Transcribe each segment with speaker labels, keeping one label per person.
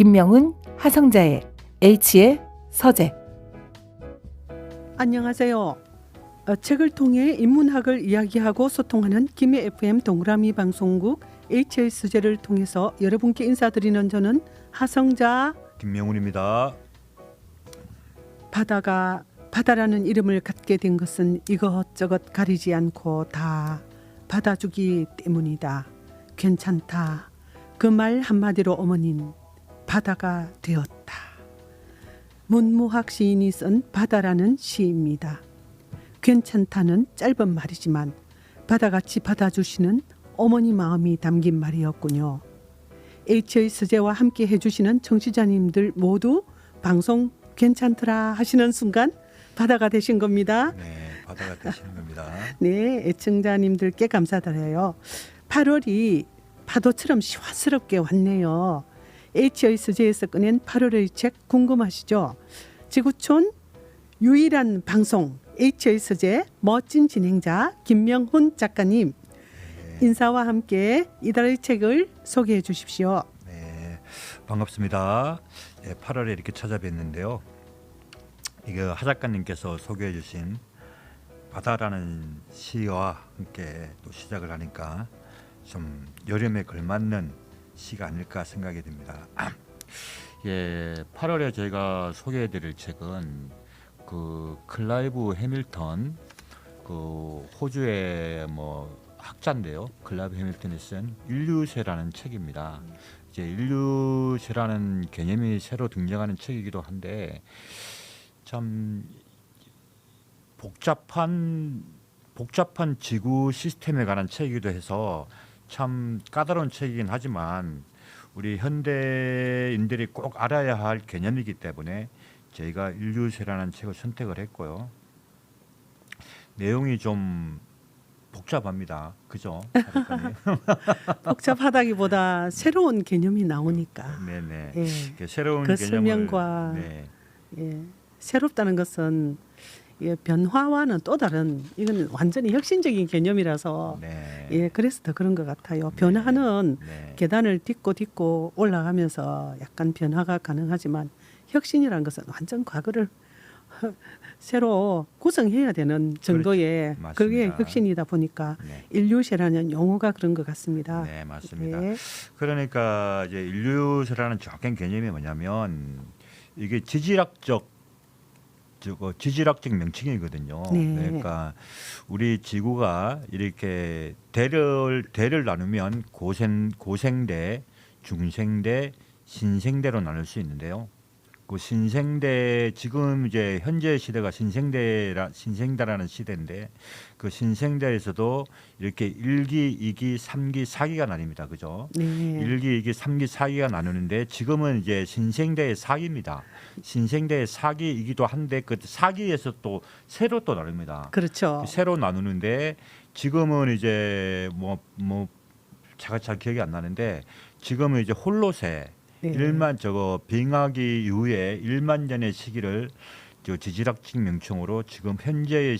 Speaker 1: 김명훈, 하성자의 H의 서재.
Speaker 2: 안녕하세요. 책을 통해 인문학을 이야기하고 소통하는 김해 FM 동그라미 방송국 H의 서재를 통해서 여러분께 인사드리는 저는 하성자
Speaker 3: 김명훈입니다.
Speaker 2: 바다가 바다라는 이름을 갖게 된 것은 이것저것 가리지 않고 다 받아주기 때문이다. 괜찮다. 그 말 한마디로 어머닌 바다가 되었다. 문무학 시인이 쓴 바다라는 시입니다. 괜찮다는 짧은 말이지만 바다같이 받아주시는 어머니 마음이 담긴 말이었군요. H의 서재와 함께 해주시는 청취자님들 모두 방송 괜찮더라 하시는 순간 바다가 되신 겁니다.
Speaker 3: 네, 바다가 되시는 겁니다.
Speaker 2: 네, 애청자님들께 감사드려요. 8월이 파도처럼 시원스럽게 왔네요. H의 서재에서 꺼낸 8월의 책 궁금하시죠? 지구촌 유일한 방송 H의 서재 멋진 진행자 김명훈 작가님 인사와 함께 이달의 책을 소개해 주십시오.
Speaker 3: 네, 반갑습니다. 네, 8월에 이렇게 찾아뵀는데요. 이거 하 작가님께서 소개해 주신 바다라는 시와 함께 또 시작을 하니까 좀 여름에 걸맞는 시가 아닐까 생각이 듭니다.
Speaker 4: 예, 8월에 저희가 소개해드릴 책은 그 클라이브 해밀턴, 그 호주의 학자인데요. 클라이브 해밀턴이 쓴 인류세라는 책입니다. 이제 인류세라는 개념이 새로 등장하는 책이기도 한데 참 복잡한 지구 시스템에 관한 책이기도 해서 참 까다로운 책이긴 하지만 우리 현대인들이 꼭 알아야 할 개념이기 때문에 저희가 인류세라는 책을 선택을 했고요. 내용이 좀 복잡합니다. 그죠?
Speaker 2: 복잡하다기보다 새로운 개념이 나오니까.
Speaker 3: 네네.
Speaker 2: 예.
Speaker 3: 새로운
Speaker 2: 그
Speaker 3: 개념을
Speaker 2: 설명과 예, 새롭다는 것은 예, 변화와는 또 다른 이건 완전히 혁신적인 개념이라서
Speaker 3: 네.
Speaker 2: 예, 그래서 더 그런 것 같아요. 변화는
Speaker 3: 네.
Speaker 2: 계단을 딛고 올라가면서 약간 변화가 가능하지만 혁신이라는 것은 완전 과거를 새로 구성해야 되는 정도의
Speaker 3: 맞습니다.
Speaker 2: 그게 혁신이다 보니까
Speaker 3: 네.
Speaker 2: 인류세라는 용어가 그런 것 같습니다.
Speaker 3: 네, 맞습니다.
Speaker 2: 예.
Speaker 3: 그러니까 이제 인류세라는 정확한 개념이 뭐냐면 이게 지질학적 명칭이거든요.
Speaker 2: 네.
Speaker 3: 그러니까 우리 지구가 이렇게 대를 나누면 고생대, 중생대, 신생대로 나눌 수 있는데요. 그 신생대 지금 이제 현재 시대가 신생대라는 시대인데 그 신생대에서도 이렇게 1기, 2기, 3기, 4기가 나뉩니다. 그죠?
Speaker 2: 네.
Speaker 3: 1기, 2기, 3기, 4기가 나누는데 지금은 이제 신생대의 4기입니다. 신생대의 4기이기도 한데 그 4기에서 또 새로 또 나눕니다.
Speaker 2: 그렇죠.
Speaker 3: 새로 나누는데 지금은 이제 제가 잘 기억이 안 나는데 지금은 이제 홀로세
Speaker 2: 네.
Speaker 3: 1만 빙하기 이후에 1만 년의 시기를 지질학적 명칭으로 지금 현재의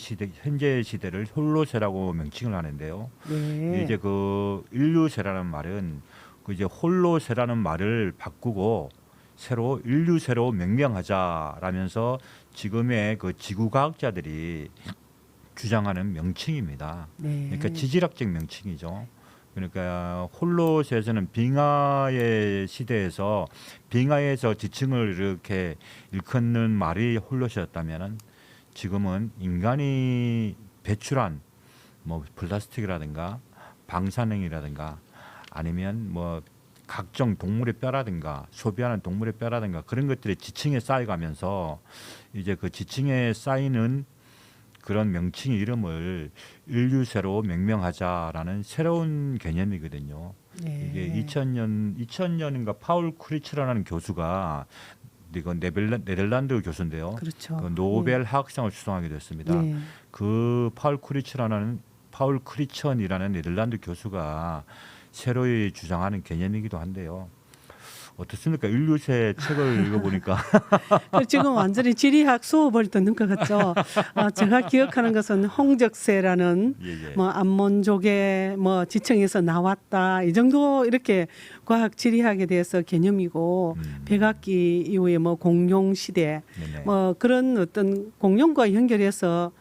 Speaker 3: 시대를 홀로세라고 명칭을 하는데요.
Speaker 2: 네.
Speaker 3: 이제 그 인류세라는 말은 그 이제 홀로세라는 말을 바꾸고 새로 인류세로 명명하자라면서 지금의 그 지구과학자들이 주장하는 명칭입니다.
Speaker 2: 네.
Speaker 3: 그러니까 지질학적 명칭이죠. 그러니까 홀로세에서는 빙하의 시대에서 빙하에서 지층을 이렇게 일컫는 말이 홀로세였다면은 지금은 인간이 배출한 플라스틱이라든가 방사능이라든가 아니면 각종 동물의 뼈라든가 소비하는 동물의 뼈라든가 그런 것들이 지층에 쌓여가면서 이제 그 지층에 쌓이는 그런 명칭 이름을 인류세로 명명하자라는 새로운 개념이거든요.
Speaker 2: 네.
Speaker 3: 이게 2000년인가 파울 크리츠라는 교수가 이건 네덜란드 교수인데요.
Speaker 2: 그렇죠.
Speaker 3: 그 노벨 화학상을 수상하게 됐습니다.
Speaker 2: 네.
Speaker 3: 그 파울 크리천이라는 네덜란드 교수가 새로이 주장하는 개념이기도 한데요. 어떻습니까? 인류새 책을 읽어보니까
Speaker 2: 지금 완전히 지리학 수업을 듣는 것 같죠. 제가 기억하는 것은 홍적새라는
Speaker 3: 예, 예.
Speaker 2: 뭐 암몬족의 뭐 지층에서 나왔다 이 정도 이렇게 과학 지리학에 대해서 개념이고 백악기 이후에 뭐 공룡 시대
Speaker 3: 네네.
Speaker 2: 뭐 그런 어떤 공룡과 연결해서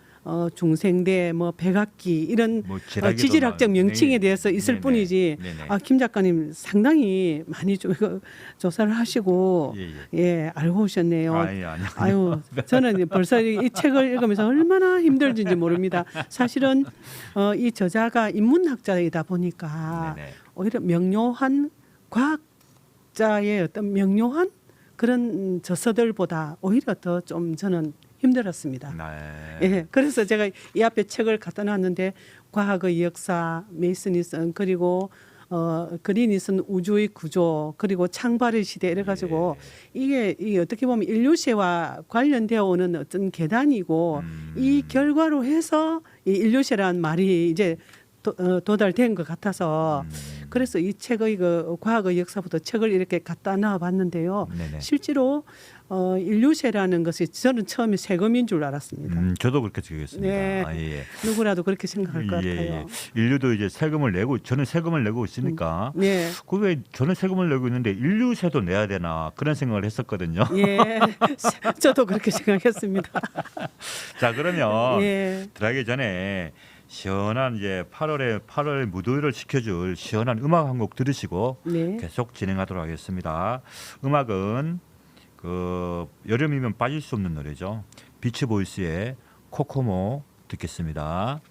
Speaker 2: 중생대 뭐 백악기 이런
Speaker 3: 뭐 지라기도
Speaker 2: 지질학적
Speaker 3: 나-
Speaker 2: 명칭에
Speaker 3: 네.
Speaker 2: 대해서 있을
Speaker 3: 네네.
Speaker 2: 뿐이지
Speaker 3: 네네.
Speaker 2: 김 작가님 상당히 많이 좀 이거 조사를 하시고
Speaker 3: 예, 예.
Speaker 2: 예 알고 오셨네요.
Speaker 3: 아니 아니.
Speaker 2: 아유, 저는 벌써 이 책을 읽으면서 얼마나 힘들진지 모릅니다. 사실은 이 저자가 인문학자이다 보니까
Speaker 3: 네네.
Speaker 2: 오히려 명료한 과학자의 어떤 명료한 그런 저서들보다 오히려 더 좀 저는 힘들었습니다.
Speaker 3: 네.
Speaker 2: 예, 그래서 제가 이 앞에 책을 갖다 놨는데 과학의 역사, 메이슨이슨 그리고 그리니슨 우주의 구조 그리고 창발의 시대 이래가지고 이게 어떻게 보면 인류세와 관련되어 오는 어떤 계단이고 이 결과로 해서 이 인류세라는 말이 이제 도달된 것 같아서 그래서 이 책의 그 과학의 역사부터 책을 이렇게 갖다 놔봤는데요.
Speaker 3: 네네.
Speaker 2: 실제로 인류세라는 것이 저는 처음에 세금인 줄 알았습니다.
Speaker 3: 저도 그렇게 생각했습니다.
Speaker 2: 네.
Speaker 3: 아, 예.
Speaker 2: 누구라도 그렇게 생각할 것
Speaker 3: 예,
Speaker 2: 같아요.
Speaker 3: 예. 인류도 이제 세금을 내고 저는 세금을 내고 있으니까
Speaker 2: 네.
Speaker 3: 그 왜 저는 세금을 내고 있는데 인류세도 내야 되나 그런 생각을 했었거든요.
Speaker 2: 예, 저도 그렇게 생각했습니다.
Speaker 3: 자 그러면
Speaker 2: 예,
Speaker 3: 들어가기 전에 시원한 이제 8월 무더위를 식혀줄 시원한 음악 한 곡 들으시고
Speaker 2: 네,
Speaker 3: 계속 진행하도록 하겠습니다. 음악은 그 여름이면 빠질 수 없는 노래죠. 비치보이스의 코코모 듣겠습니다.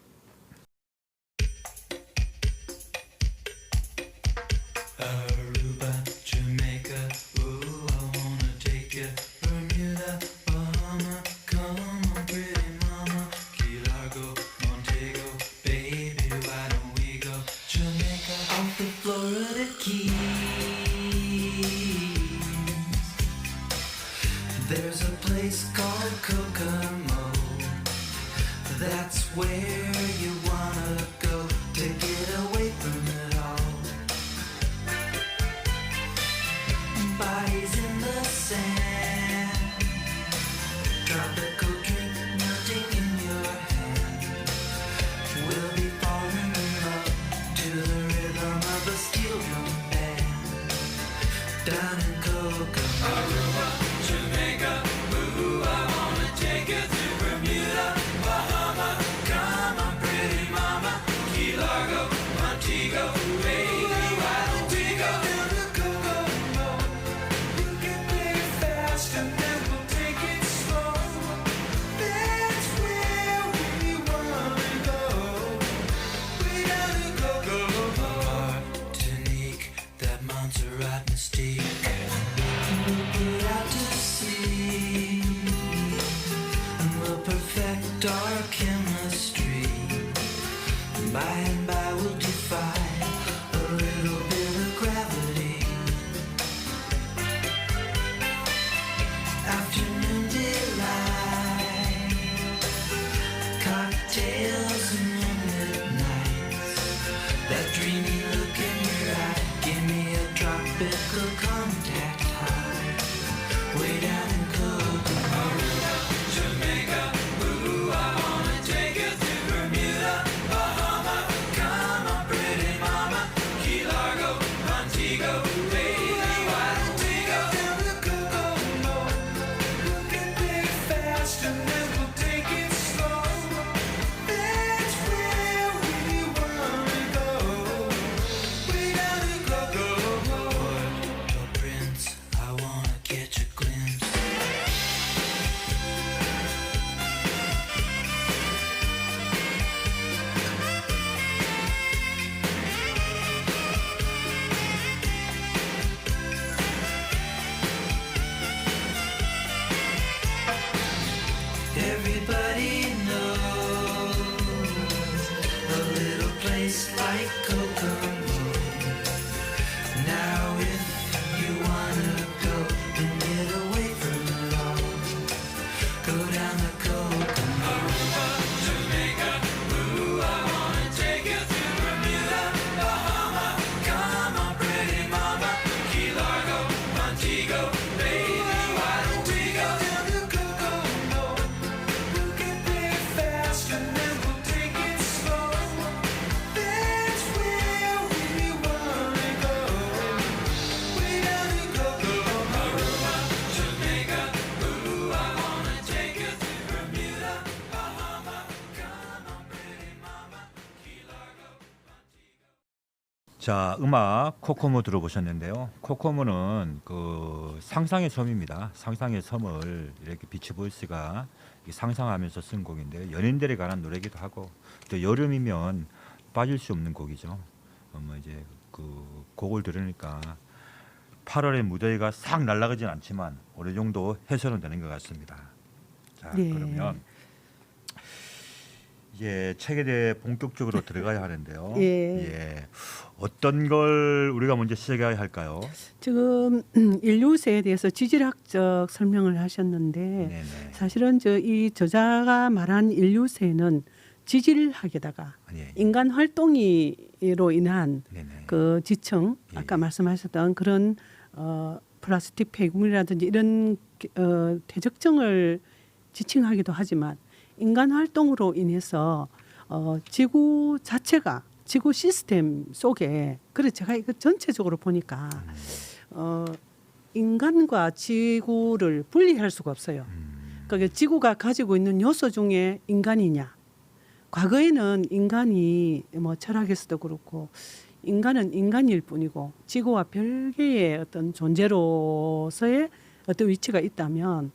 Speaker 5: Aruba, Jamaica, ooh, I wanna take you. Bermuda, Bahama, come on, pretty mama. Key Largo, Montego, baby, why don't we go? Jamaica, off the Florida Keys. There's a place called Kokomo. That's where you wanna go to get away from it all. Bodies in the sand, tropical drink melting in your hand. We'll be falling in love to the rhythm of a steel drum band. Down in Kokomo, Aruba, Jamaica, ooh, I wanna take you to Bermuda, Bahama. Come on, pretty mama, Key Largo, Montego, baby, why don't we go to Kokomo? We'll get there fast and then we'll take it slow. That's where we wanna go. We gotta go, Martinique, that Montserrat mystique. We'll put out to sea and we'll perfect our chemistry. By and by we'll defy a little bit of gravity. Afternoon delight, cocktails and moonlit nights. That dreamy look in your eye, give me a tropical contact high. Way down in Kokomo, Jamaica, ooh, I wanna take you to Bermuda, Bahama.
Speaker 3: 자, 음악 코코모 들어보셨는데요. 코코모는 그 상상의 섬입니다. 상상의 섬을 이렇게 비치보이스가 상상하면서 쓴 곡인데요. 연인들에 관한 노래기도 하고 또 여름이면 빠질 수 없는 곡이죠. 뭐 이제 그 곡을 들으니까 8월의 무더위가 싹 날아가진 않지만 어느 정도 해소는 되는 것 같습니다. 자,
Speaker 2: 네.
Speaker 3: 그러면 이제 책에 대해 본격적으로 들어가야 하는데요.
Speaker 2: 예.
Speaker 3: 어떤 걸 우리가 먼저 시작해야 할까요?
Speaker 2: 지금 인류세에 대해서 지질학적 설명을 하셨는데
Speaker 3: 네네.
Speaker 2: 사실은 이 저자가 말한 인류세는 지질학에다가
Speaker 3: 예.
Speaker 2: 인간 활동으로 인한
Speaker 3: 네네.
Speaker 2: 그 지층
Speaker 3: 예,
Speaker 2: 아까
Speaker 3: 예.
Speaker 2: 말씀하셨던 그런 플라스틱 폐기물이라든지 이런 대적증을 지칭하기도 하지만 인간 활동으로 인해서 지구 자체가 지구 시스템 속에 그래 제가 이거 전체적으로 보니까 인간과 지구를 분리할 수가 없어요. 그러니까 지구가 가지고 있는 요소 중에 인간이냐? 과거에는 인간이 뭐 철학에서도 그렇고 인간은 인간일 뿐이고 지구와 별개의 어떤 존재로서의 어떤 위치가 있다면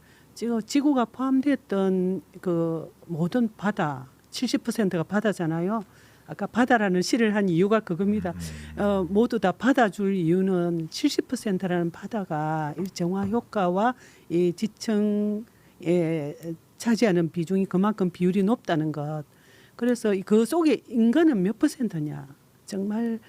Speaker 2: 지구가 포함됐던 그 모든 바다 70%가 바다잖아요. 아까 바다라는 시를 한 이유가 그겁니다. 모두 다 받아줄 이유는 70%라는 바다가 이 정화 효과와 이 지층에 차지하는 비중이 그만큼 비율이 높다는 것. 그래서 그 속에 인간은 몇 %냐? 정말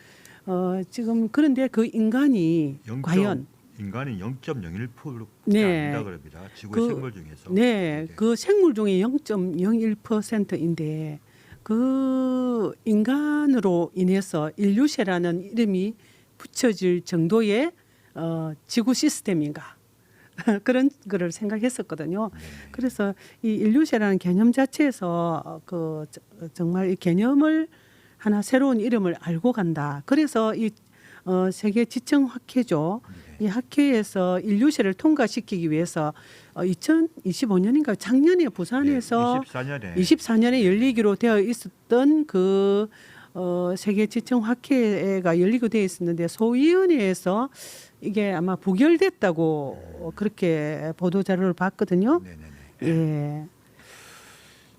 Speaker 2: 지금 그런데 그 인간이 과연
Speaker 3: 인간이 0.01%가
Speaker 2: 네.
Speaker 3: 아니다 그럽니다. 지구
Speaker 2: 그-
Speaker 3: 생물 중에서.
Speaker 2: 네, 그 생물 중에 0.01%인데 그 인간으로 인해서 인류세라는 이름이 붙여질 정도의 지구 시스템인가 그런 거를 생각했었거든요. 그래서 이 인류세라는 개념 자체에서 정말 이 개념을 하나 새로운 이름을 알고 간다. 그래서 이 세계 지층 학회죠. 이 학회에서 인류세를 통과시키기 위해서 2025년인가 작년에 부산에서 24년에 열리기로 되어 있었던 그 세계 지층 학회가 열리고 되어 있었는데 소위원회에서 이게 아마 부결됐다고 그렇게 보도 자료를 봤거든요.
Speaker 3: 네네네.
Speaker 2: 예.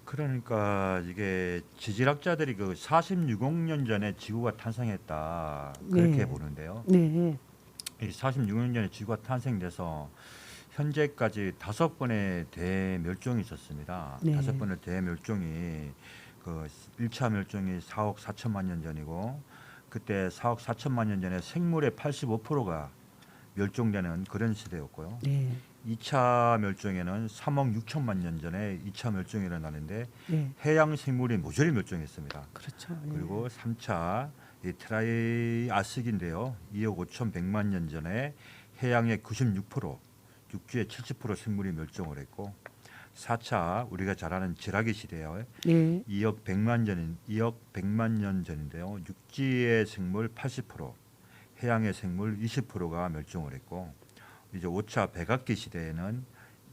Speaker 3: 그러니까 이게 지질학자들이 그 46억 년 전에 지구가 탄생했다 그렇게
Speaker 2: 네.
Speaker 3: 보는데요.
Speaker 2: 네.
Speaker 3: 이 46억 전에 지구가 탄생돼서 현재까지 5번의 대멸종이 있었습니다.
Speaker 2: 네.
Speaker 3: 5번의 대멸종이 그 1차 멸종이 4억 4천만 년 전이고 그때 4억 4천만 년 전에 생물의 85%가 멸종되는 그런 시대였고요.
Speaker 2: 네. 2차
Speaker 3: 멸종에는 3억 6천만 년 전에 2차 멸종이 일어나는데
Speaker 2: 네.
Speaker 3: 해양 생물이 모조리 멸종했습니다.
Speaker 2: 그렇죠. 예.
Speaker 3: 그리고 3차 이 트라이아식인데요. 2억 5천100만 년 전에 해양의 96%, 육지의 70% 생물이 멸종을 했고 4차 우리가 잘 아는 지라기 시대요.
Speaker 2: 네.
Speaker 3: 2억 100만 년 전인데요. 육지의 생물 80%, 해양의 생물 20%가 멸종을 했고 이제 5차 백악기 시대에는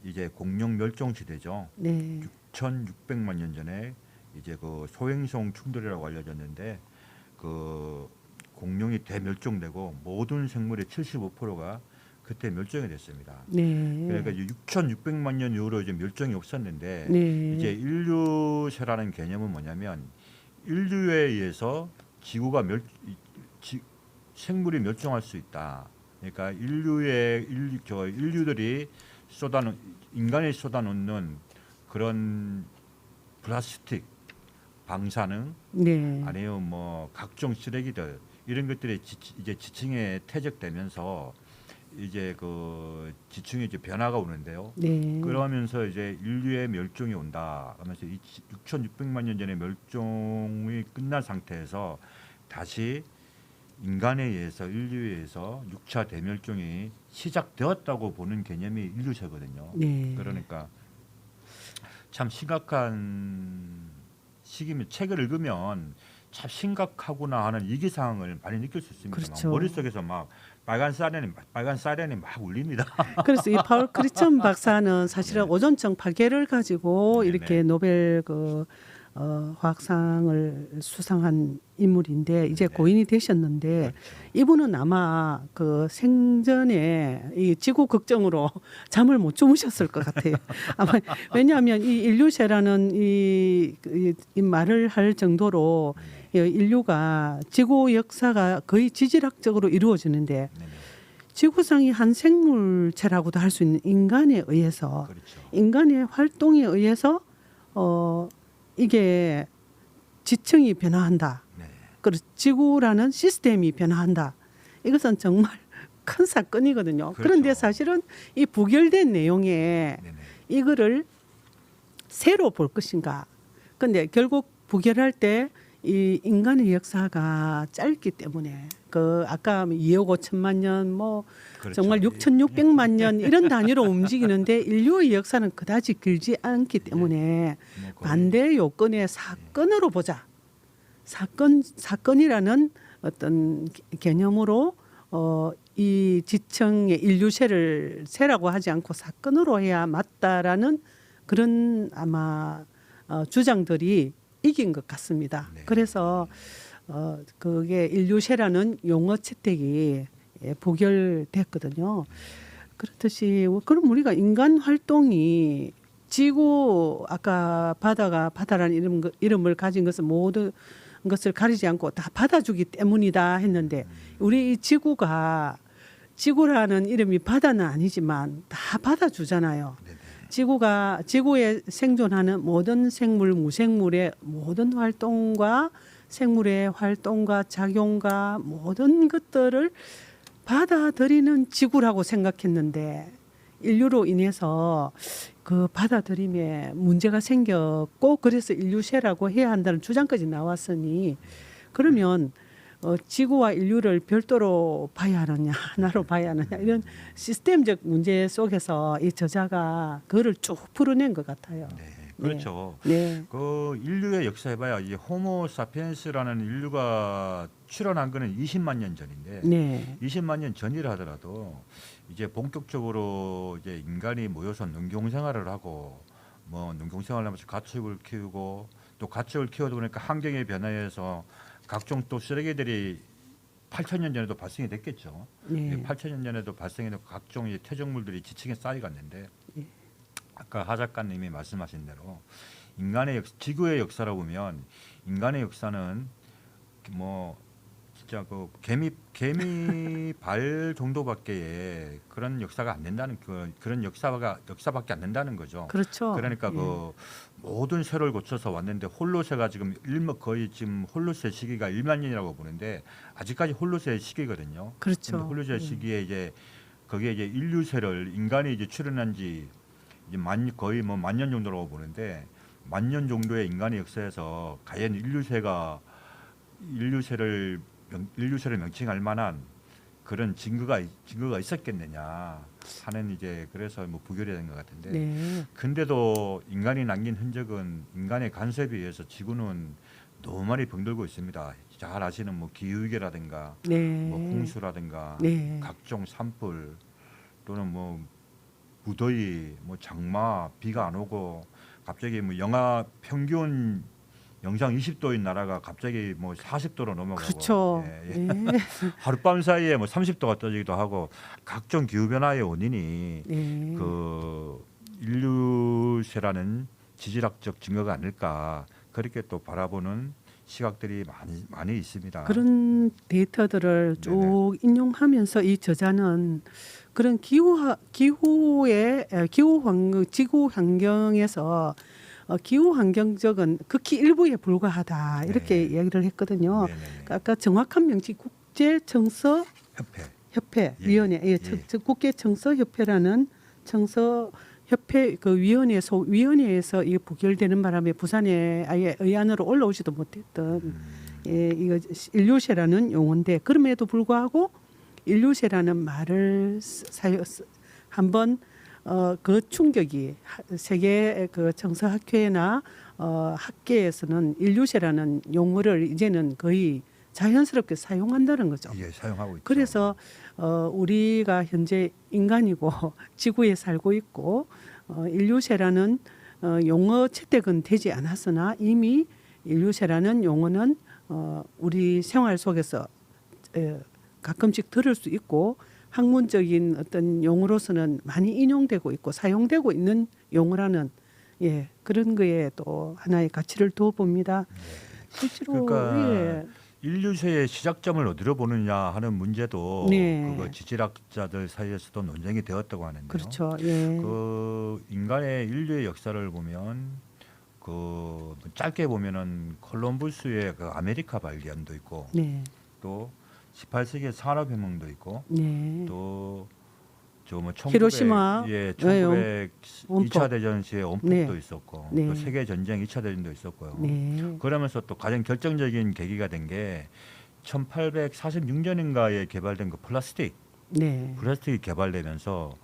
Speaker 3: 이제 공룡 멸종 시대죠.
Speaker 2: 네.
Speaker 3: 6,600만 년 전에 이제 그 소행성 충돌이라고 알려졌는데 그 공룡이 대멸종되고 모든 생물의 75%가 그때 멸종이 됐습니다.
Speaker 2: 네.
Speaker 3: 그러니까 6,600만 년 이후로 이제 멸종이 없었는데
Speaker 2: 네.
Speaker 3: 이제 인류세라는 개념은 뭐냐면 인류에 의해서 생물이 멸종할 수 있다. 그러니까 인류들이 인간이 쏟아놓는 그런 플라스틱, 방사능,
Speaker 2: 네.
Speaker 3: 아니면 뭐 각종 쓰레기들 이런 것들이 이제 지층에 퇴적되면서 이제 그 지층에 이제 변화가 오는데요.
Speaker 2: 네.
Speaker 3: 그러면서 이제 인류의 멸종이 온다. 하면서 6,600만 년 전에 멸종이 끝난 상태에서 다시 인간에 의해서 인류에 의해서 6차 대멸종이 시작되었다고 보는 개념이 인류세거든요.
Speaker 2: 네.
Speaker 3: 그러니까 참 심각한 시기면 책을 읽으면 참 심각하구나 하는 위기 상황을 많이 느낄 수 있습니다.
Speaker 2: 그렇죠.
Speaker 3: 머릿속에서 막 빨간 사이렌이 막 울립니다.
Speaker 2: 그래서 이 파울 크리스천 박사는 사실은
Speaker 3: 네.
Speaker 2: 오존층 파괴를 가지고
Speaker 3: 네네.
Speaker 2: 이렇게 노벨 화학상을 수상한 인물인데 이제
Speaker 3: 네.
Speaker 2: 고인이 되셨는데
Speaker 3: 그렇죠.
Speaker 2: 이분은 아마 그 생전에 이 지구 걱정으로 잠을 못 주무셨을 것 같아요. 아마 왜냐하면 이 인류세라는 이 말을 할 정도로 인류가 지구 역사가 거의 지질학적으로 이루어지는데
Speaker 3: 네네.
Speaker 2: 지구상이 한 생물체라고도 할 수 있는 인간에 의해서
Speaker 3: 그렇죠.
Speaker 2: 인간의 활동에 의해서 이게 지층이 변화한다.
Speaker 3: 네.
Speaker 2: 그리고 지구라는 시스템이 변화한다. 이것은 정말 큰 사건이거든요.
Speaker 3: 그렇죠.
Speaker 2: 그런데 사실은 이 부결된 내용에
Speaker 3: 네네.
Speaker 2: 이거를 새로 볼 것인가. 근데 결국 부결할 때 이 인간의 역사가 짧기 때문에 그 아까 2억 5천만 년 뭐
Speaker 3: 그렇죠.
Speaker 2: 정말 6,600만 년 이런 단위로 움직이는데 인류의 역사는 그다지 길지 않기 때문에
Speaker 3: 뭐 거의
Speaker 2: 반대 요건의 사건으로 보자. 사건이라는 어떤 개념으로 이 지층의 인류세를 세라고 하지 않고 사건으로 해야 맞다라는 그런 아마 주장들이 이긴 것 같습니다.
Speaker 3: 네.
Speaker 2: 그래서 그게 인류세라는 용어 채택이 부결됐거든요. 그렇듯이 그럼 우리가 인간 활동이 지구 아까 바다라는 이름을 가진 것은 모든 것을 가리지 않고 다 받아주기 때문이다 했는데 우리 이 지구라는 이름이 바다는 아니지만 다 받아주잖아요.
Speaker 3: 네네.
Speaker 2: 지구에 생존하는 모든 생물, 무생물의 모든 활동과 생물의 활동과 작용과 모든 것들을 받아들이는 지구라고 생각했는데 인류로 인해서 그 받아들임에 문제가 생겼고 그래서 인류세라고 해야 한다는 주장까지 나왔으니 그러면 지구와 인류를 별도로 봐야 하느냐 하나로 봐야 하느냐 이런 시스템적 문제 속에서 이 저자가 그거를 쭉 풀어낸 것 같아요.
Speaker 3: 네. 그렇죠.
Speaker 2: 네.
Speaker 3: 그 인류의 역사 해봐야 이 호모 사피엔스라는 인류가 출현한 거는 20만 년 전인데
Speaker 2: 네.
Speaker 3: 20만 년 전이라 하더라도 이제 본격적으로 이제 인간이 모여서 농경생활을 하고 뭐 농경생활을 하면서 가축을 키우고 또 가축을 키워도 보니까 환경의 변화에서 각종 또 쓰레기들이 8,000년 전에도 발생이 됐겠죠.
Speaker 2: 네.
Speaker 3: 8,000년 전에도 발생해서 각종 이 퇴적물들이 지층에 쌓여갔는데 아까 하 작가님이 말씀하신 대로 지구의 역사라고 보면 인간의 역사는 뭐 진짜 그 개미 발 정도밖에 그런 역사가 안 된다는 그런 역사밖에 안 된다는 거죠.
Speaker 2: 그렇죠.
Speaker 3: 그러니까
Speaker 2: 예.
Speaker 3: 그 모든 세를 거쳐서 왔는데 홀로세가 지금 거의 지금 홀로세 시기가 1만 년이라고 보는데 아직까지 홀로세 시기거든요.
Speaker 2: 그렇죠.
Speaker 3: 근데 홀로세
Speaker 2: 예.
Speaker 3: 시기에 이제 거기에 이제 인류세를 인간이 이제 출현한 지 이제 거의 뭐 10,000년 정도라고 보는데 10,000년 정도의 인간의 역사에서 과연 인류세를 명칭할 만한 그런 증거가 있었겠느냐 하는 이제 그래서 뭐 부결이 된 것 같은데
Speaker 2: 네.
Speaker 3: 근데도 인간이 남긴 흔적은 인간의 간섭에 의해서 지구는 너무 많이 병들고 있습니다. 잘 아시는 뭐 기후위기라든가
Speaker 2: 네.
Speaker 3: 뭐 홍수라든가
Speaker 2: 네.
Speaker 3: 각종 산불 또는 뭐 무더위 뭐 장마 비가 안 오고 갑자기 뭐 영하 평균 영상 20도인 나라가 갑자기 뭐 40도로 넘어가고
Speaker 2: 그렇죠.
Speaker 3: 예.
Speaker 2: 네.
Speaker 3: 하룻밤 사이에 뭐 30도가 떠지기도 하고 각종 기후 변화의 원인이
Speaker 2: 네.
Speaker 3: 그 인류세라는 지질학적 증거가 아닐까 그렇게 또 바라보는 시각들이 많이 있습니다.
Speaker 2: 그런 데이터들을 쭉 인용하면서 이 저자는 그런 지구 환경에서 기후 환경적은 극히 일부에 불과하다 이렇게
Speaker 3: 네.
Speaker 2: 이야기를 했거든요.
Speaker 3: 네네네.
Speaker 2: 아까 정확한 명칭 국제청서 협회
Speaker 3: 예,
Speaker 2: 위원회,
Speaker 3: 예.
Speaker 2: 국제청서협회라는 청서협회 그 위원회에서 이 부결되는 바람에 부산에 아예 의안으로 올라오지도 못했던 이거 인류세라는 용어인데 그럼에도 불구하고 인류세라는 말을 한번 그 충격이 세계 그 청서학회나 학계에서는 인류세라는 용어를 이제는 거의 자연스럽게 사용한다는 거죠.
Speaker 3: 예, 사용하고 있죠.
Speaker 2: 그래서 우리가 현재 인간이고 지구에 살고 있고 인류세라는 용어 채택은 되지 않았으나 이미 인류세라는 용어는 우리 생활 속에서 가끔씩 들을 수 있고 학문적인 어떤 용어로서는 많이 인용되고 있고 사용되고 있는 용어라는 그런 거에 또 하나의 가치를 둬 봅니다. 실제로
Speaker 4: 그러니까 인류세의 시작점을 어디로 보느냐 하는 문제도
Speaker 2: 네.
Speaker 4: 그거 지질학자들 사이에서도 논쟁이 되었다고 하는데요.
Speaker 2: 그렇죠.
Speaker 4: 그 인간의 인류의 역사를 보면 그 짧게 보면은 콜럼부스의 그 아메리카 발견도 있고
Speaker 2: 네.
Speaker 4: 또 18세기의 산업혁명도 있고
Speaker 2: 네.
Speaker 4: 또 저 뭐
Speaker 2: 히로시마,
Speaker 4: 1900
Speaker 2: 원폭.
Speaker 4: 2차 대전 시에 원폭도
Speaker 2: 네.
Speaker 4: 있었고
Speaker 2: 네.
Speaker 4: 또 세계 전쟁 2차 대전도 있었고요.
Speaker 2: 네.
Speaker 4: 그러면서 또 가장 결정적인 계기가 된 게 1846년인가에 개발된 그 플라스틱.
Speaker 2: 네.
Speaker 4: 플라스틱이 개발되면서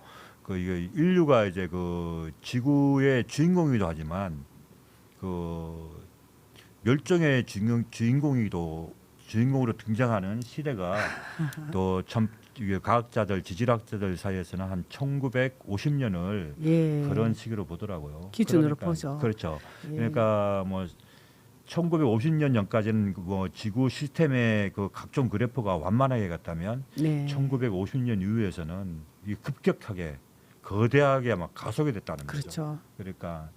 Speaker 4: 그 이게 인류가 이제 그 지구의 주인공이기도 하지만 그 멸종의 주인공으로 등장하는 시대가 또 참 이게 과학자들 지질학자들 사이에서는 한 1950년을
Speaker 2: 예.
Speaker 4: 그런 식으로 보더라고요.
Speaker 2: 기준으로
Speaker 4: 그러니까,
Speaker 2: 보죠.
Speaker 4: 그렇죠.
Speaker 2: 예.
Speaker 4: 그러니까 뭐 1950년 전까지는 뭐 지구 시스템의 그 각종 그래프가 완만하게 갔다면
Speaker 2: 네.
Speaker 4: 1950년 이후에서는 이 급격하게 거대하게 막 가속이 됐다는 거죠.
Speaker 2: 그렇죠.
Speaker 4: 그러니까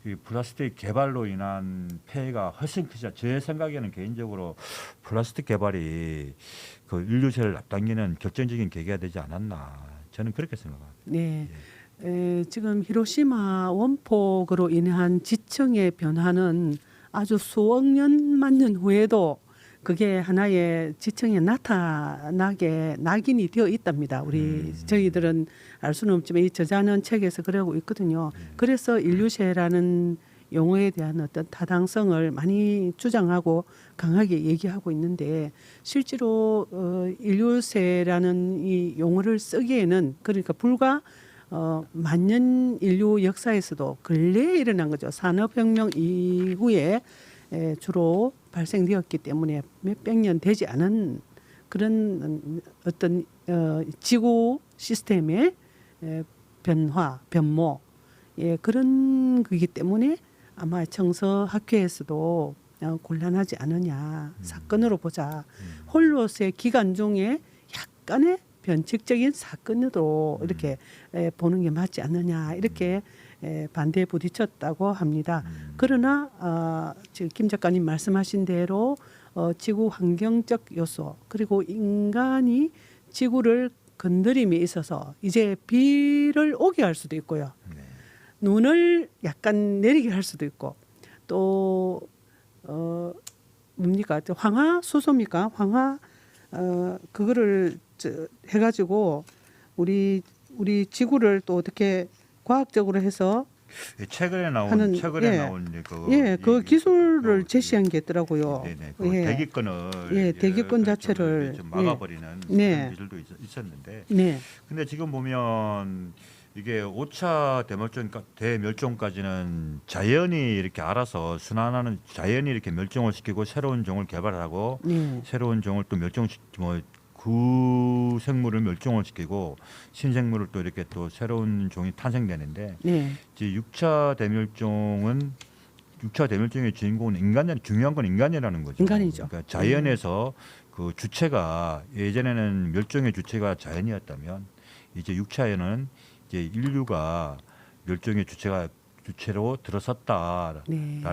Speaker 4: 이 플라스틱 개발로 인한 폐해가 훨씬 크죠. 제 생각에는 개인적으로 플라스틱 개발이 그 인류세를 앞당기는 결정적인 계기가 되지 않았나. 저는 그렇게 생각합니다.
Speaker 2: 네. 지금 히로시마 원폭으로 인한 지층의 변화는 아주 수억 년만 년 후에도 그게 하나의 지층에 나타나게 낙인이 되어 있답니다. 우리 저희들은 알 수는 없지만 이 저자는 책에서 그러고 있거든요. 그래서 인류세라는 용어에 대한 어떤 타당성을 많이 주장하고 강하게 얘기하고 있는데 실제로 인류세라는 이 용어를 쓰기에는 그러니까 불과 만년 인류 역사에서도 근래에 일어난 거죠. 산업혁명 이후에 주로 발생되었기 때문에 몇백 년 되지 않은 그런 어떤 지구 시스템의 변화, 변모 그런 거기 때문에 아마 청서학회에서도 곤란하지 않으냐 사건으로 보자. 홀로스의 기간 중에 약간의 변칙적인 사건으로 이렇게 보는 게 맞지 않느냐 이렇게 반대에 부딪혔다고 합니다. 그러나 지금 김 작가님 말씀하신 대로 지구 환경적 요소 그리고 인간이 지구를 건드림에 있어서 이제 비를 오게 할 수도 있고요. 눈을 약간 내리게 할 수도 있고 또 뭡니까 황화 수소입니까 황화 그거를 해가지고 우리 지구를 또 어떻게 과학적으로 해서
Speaker 4: 최근에 나온
Speaker 2: 하는, 그 기술을 제시한 게 있더라고요.
Speaker 4: 네네. 그 대기권을
Speaker 2: 대기권 자체를
Speaker 4: 좀 막아버리는
Speaker 2: 네.
Speaker 4: 그런 기술도 있었는데,
Speaker 2: 네,
Speaker 4: 근데 지금 보면 이게 5차 대멸종까지는 자연이 이렇게 알아서 순환하는 자연이 이렇게 멸종을 시키고 새로운 종을 개발하고
Speaker 2: 네,
Speaker 4: 새로운 종을 또 구생물을 멸종을 시키고 신생물을 또 이렇게 또 새로운 종이 탄생되는데
Speaker 2: 네,
Speaker 4: 이제 6차 대멸종의 주인공은 중요한 건 인간이라는 거죠.
Speaker 2: 인간이죠.
Speaker 4: 그러니까 자연에서 그 주체가 예전에는 멸종의 주체가 자연이었다면 이제 6차에는 이제 인류가 멸종의 주체로 들어섰다라는
Speaker 2: 네.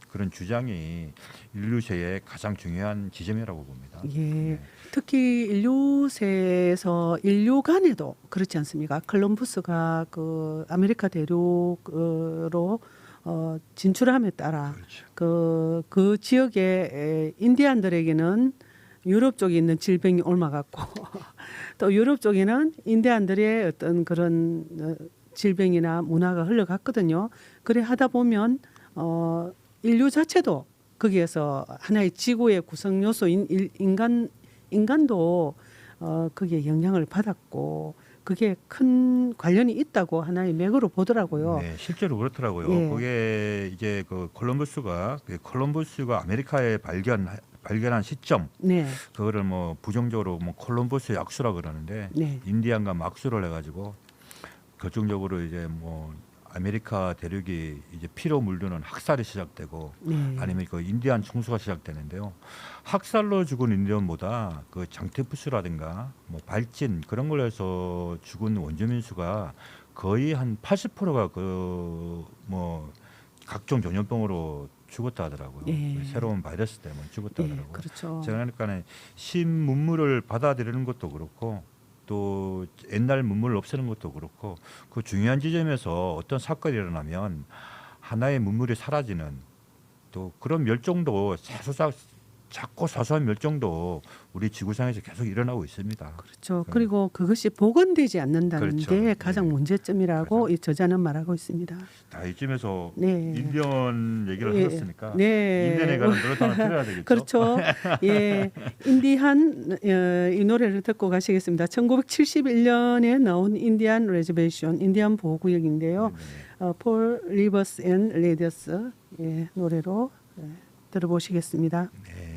Speaker 4: 그런 주장이 인류세의 가장 중요한 지점이라고 봅니다.
Speaker 2: 예.
Speaker 4: 네.
Speaker 2: 특히 인류세에서 인류 간에도 그렇지 않습니까? 콜럼부스가 그 아메리카 대륙으로 진출함에 따라
Speaker 4: 그렇죠.
Speaker 2: 그 지역의 인디안들에게는 유럽 쪽에 있는 질병이 옮아갔고 또 유럽 쪽에는 인디안들의 어떤 그런 질병이나 문화가 흘러갔거든요. 그래 하다 보면 인류 자체도 거기에서 하나의 지구의 구성 요소인 인간도 거기에 영향을 받았고 그게 큰 관련이 있다고 하나의 맥으로 보더라고요.
Speaker 4: 네, 실제로 그렇더라고요.
Speaker 2: 예.
Speaker 4: 그게 이제 그 콜럼버스가 아메리카에 발견한 시점
Speaker 2: 네,
Speaker 4: 그거를 뭐 부정적으로 뭐 콜럼버스의 악수라 그러는데
Speaker 2: 네,
Speaker 4: 인디안과 막수를 해가지고 결정적으로 이제 뭐
Speaker 3: 아메리카 대륙이 이제 피로 물드는 학살이 시작되고
Speaker 2: 네.
Speaker 3: 아니면 그 인디안 충수가 시작되는데요. 학살로 죽은 인디언보다 그 장테푸스라든가 뭐 발진 그런 걸로 해서 죽은 원주민 수가 거의 한 80%가 그 뭐 각종 전염병으로 죽었다 하더라고요.
Speaker 2: 네.
Speaker 3: 새로운 바이러스 때문에 죽었다
Speaker 2: 네,
Speaker 3: 하더라고요.
Speaker 2: 그렇죠.
Speaker 3: 제가 그러니까 신문물을 받아들이는 것도 그렇고 또 옛날 문물을 없애는 것도 그렇고 그 중요한 지점에서 어떤 사건이 일어나면 하나의 문물이 사라지는 또 그런 멸종도 작고 사소한 멸종도 우리 지구상에서 계속 일어나고 있습니다.
Speaker 2: 그렇죠. 그리고 그것이 복원되지 않는다는
Speaker 3: 그렇죠.
Speaker 2: 게 가장
Speaker 3: 네.
Speaker 2: 문제점이라고
Speaker 3: 맞아요.
Speaker 2: 이 저자는 말하고 있습니다.
Speaker 3: 다 이쯤에서
Speaker 2: 네.
Speaker 3: 인디언 얘기를
Speaker 2: 예.
Speaker 3: 하셨으니까
Speaker 2: 네.
Speaker 3: 인디언에 관한 노래도 하나 틀어야 되겠죠.
Speaker 2: 그렇죠. 예, 인디한 이 노래를 듣고 가시겠습니다. 1971년에 나온 인디안 레저베이션, 인디안 보호구역인데요. 폴 리버스 앤 레디어스 노래로 들어보시겠습니다.
Speaker 3: 네.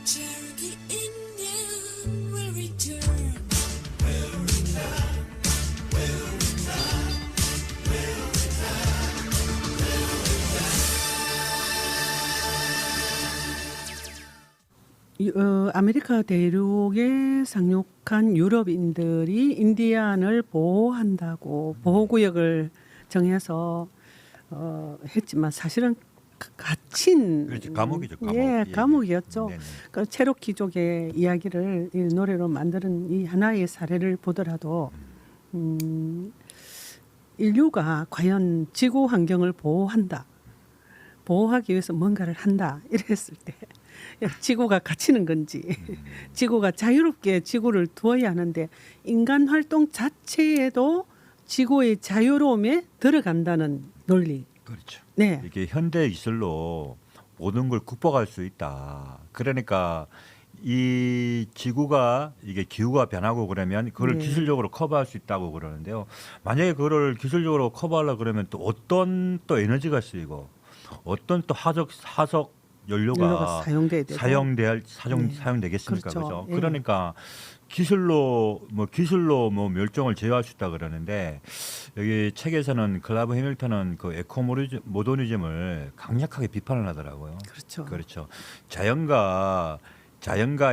Speaker 6: Cherokee Indian will return.
Speaker 2: 아메리카 대륙에 상륙한 유럽인들이 인디안을 보호한다고 보호구역을 정해서 했지만 사실은 갇힌
Speaker 3: 그렇지, 감옥이죠, 감옥.
Speaker 2: 예,
Speaker 3: 예,
Speaker 2: 감옥이었죠.
Speaker 3: 네네.
Speaker 2: 그 체로키족의 이야기를 이 노래로 만드는 이 하나의 사례를 보더라도 인류가 과연 지구 환경을 보호하기 위해서 뭔가를 한다 이랬을 때 지구가 갇히는 건지 지구가 자유롭게 지구를 두어야 하는데 인간 활동 자체에도 지구의 자유로움에 들어간다는 논리.
Speaker 3: 그렇죠.
Speaker 2: 네.
Speaker 3: 이게 현대 기술로 모든 걸 극복할 수 있다. 그러니까 이 지구가 이게 기후가 변하고 그러면 그걸
Speaker 2: 네.
Speaker 3: 기술적으로 커버할 수 있다고 그러는데요. 만약에 그거를 기술적으로 커버하려 그러면 또 어떤 또 에너지가 쓰이고 어떤 또 화석 연료가
Speaker 2: 연료가 사용돼야 되고. 네.
Speaker 3: 사용되겠습니까?
Speaker 2: 그렇죠.
Speaker 3: 그죠?
Speaker 2: 예.
Speaker 3: 그러니까 기술로 뭐 멸종을 제어할 수 있다 그러는데 여기 책에서는 클라브 해밀턴은 그 모더니즘을 강력하게 비판을 하더라고요.
Speaker 2: 그렇죠.
Speaker 3: 그렇죠. 자연과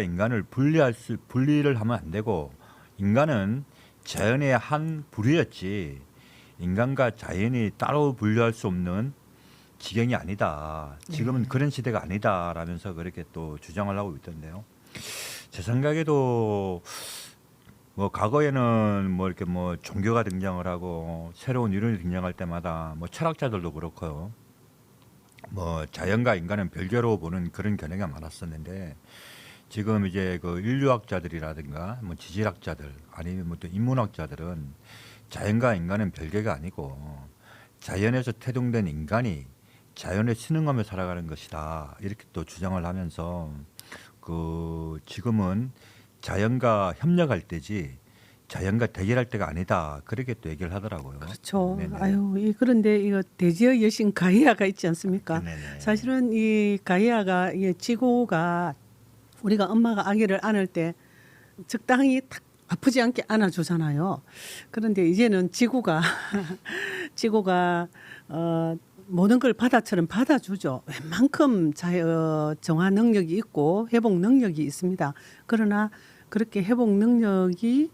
Speaker 3: 인간을 분리를 하면 안 되고 인간은 자연의 한 부류였지 인간과 자연이 따로 분류할 수 없는 지경이 아니다. 지금은 그런 시대가 아니다라면서 그렇게 또 주장을 하고 있던데요. 제 생각에도 뭐 과거에는 뭐 이렇게 뭐 종교가 등장을 하고 새로운 이론이 등장할 때마다 뭐 철학자들도 그렇고요. 뭐 자연과 인간은 별개로 보는 그런 견해가 많았었는데 지금 이제 그 인류학자들이라든가 뭐 지질학자들 아니면 뭐 또 인문학자들은 자연과 인간은 별개가 아니고 자연에서 태동된 인간이 자연에 순응하며 살아가는 것이다 이렇게 또 주장을 하면서 그 지금은 자연과 협력할 때지 자연과 대결할 때가 아니다 그렇게 또 얘기를 하더라고요.
Speaker 2: 그렇죠.
Speaker 3: 네네.
Speaker 2: 그런데 이거 대지의 여신 가이아가 있지 않습니까?
Speaker 3: 네네.
Speaker 2: 사실은 이 가이아가 이 지구가 우리가 엄마가 아기를 안을 때 적당히 딱 아프지 않게 안아주잖아요. 그런데 이제는 지구가 모든 걸 바다처럼 받아주죠. 웬만큼 정화 능력이 있고 회복 능력이 있습니다. 그러나 그렇게 회복 능력이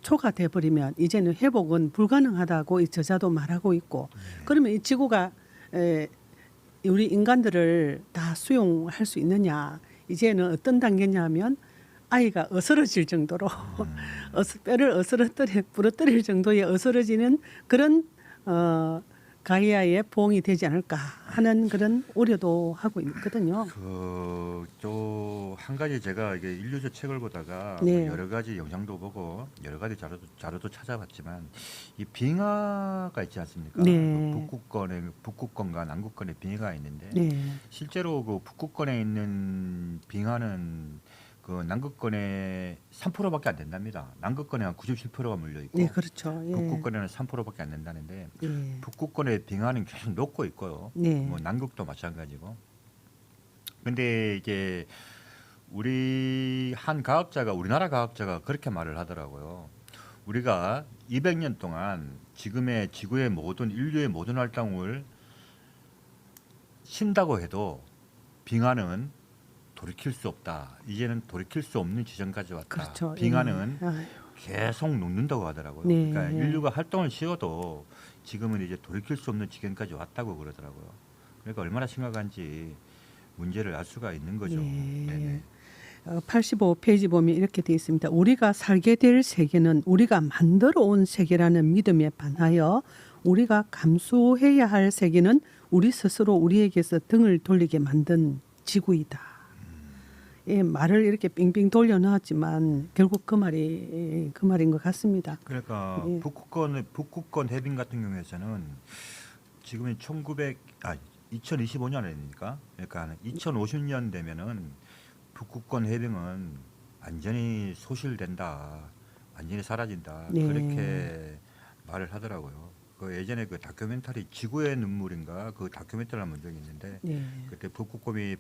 Speaker 2: 초과돼 버리면 이제는 회복은 불가능하다고 이 저자도 말하고 있고 그러면 이 지구가 우리 인간들을 다 수용할 수 있느냐 이제는 어떤 단계냐면 아이가 어스러질 정도로 뼈를 부러뜨릴 정도의 어스러지는 그런 가이아의 보응이 되지 않을까 하는 그런 우려도 하고 있거든요.
Speaker 3: 또 한 가지 제가 이게 인류적 책을 보다가
Speaker 2: 네.
Speaker 3: 뭐 여러 가지 영상도 보고 여러 가지 자료도 찾아봤지만 이 빙하가 있지 않습니까?
Speaker 2: 네.
Speaker 3: 그 북극권과 남극권에 빙하가 있는데
Speaker 2: 네,
Speaker 3: 실제로 그 북극권에 있는 빙하는 그 남극권의 3%밖에 안 된답니다. 남극권에 한 97%가 물려 있고
Speaker 2: 네 그렇죠. 예.
Speaker 3: 북극권에는 3%밖에 안 된다는데
Speaker 2: 예.
Speaker 3: 북극권의 빙하는 계속 녹고 있고요.
Speaker 2: 네.
Speaker 3: 뭐 남극도 마찬가지고. 근데 이제 우리나라 과학자가 그렇게 말을 하더라고요. 우리가 200년 동안 지금의 지구의 인류의 모든 활동을 쉰다고 해도 빙하는 돌이킬 수 없다. 이제는 돌이킬 수 없는 지점까지 왔다.
Speaker 2: 그렇죠.
Speaker 3: 빙하는
Speaker 2: 예. 아유,
Speaker 3: 계속 녹는다고 하더라고요.
Speaker 2: 네.
Speaker 3: 그러니까 인류가 활동을 쉬어도 지금은 이제 돌이킬 수 없는 지경까지 왔다고 그러더라고요. 그러니까 얼마나 심각한지 문제를 알 수가 있는 거죠.
Speaker 2: 네.
Speaker 3: 네네.
Speaker 2: 85페이지 보면 이렇게 되어 있습니다. 우리가 살게 될 세계는 우리가 만들어 온 세계라는 믿음에 반하여 우리가 감수해야 할 세계는 우리 스스로 우리에게서 등을 돌리게 만든 지구이다. 예, 말을 이렇게 빙빙 돌려놨지만 결국 그 말인 것 같습니다.
Speaker 3: 그러니까
Speaker 2: 예.
Speaker 3: 북극권 해빙 같은 경우에서는 지금이 2025년이니까 그러니까 2050년 되면은 북극권 해빙은 완전히 소실된다, 완전히 사라진다
Speaker 2: 네.
Speaker 3: 그렇게 말을 하더라고요. 그 예전에 그 다큐멘터리 지구의 눈물인가 그 다큐멘터리를 한 적이 있는데
Speaker 2: 네.
Speaker 3: 그때 북극곰이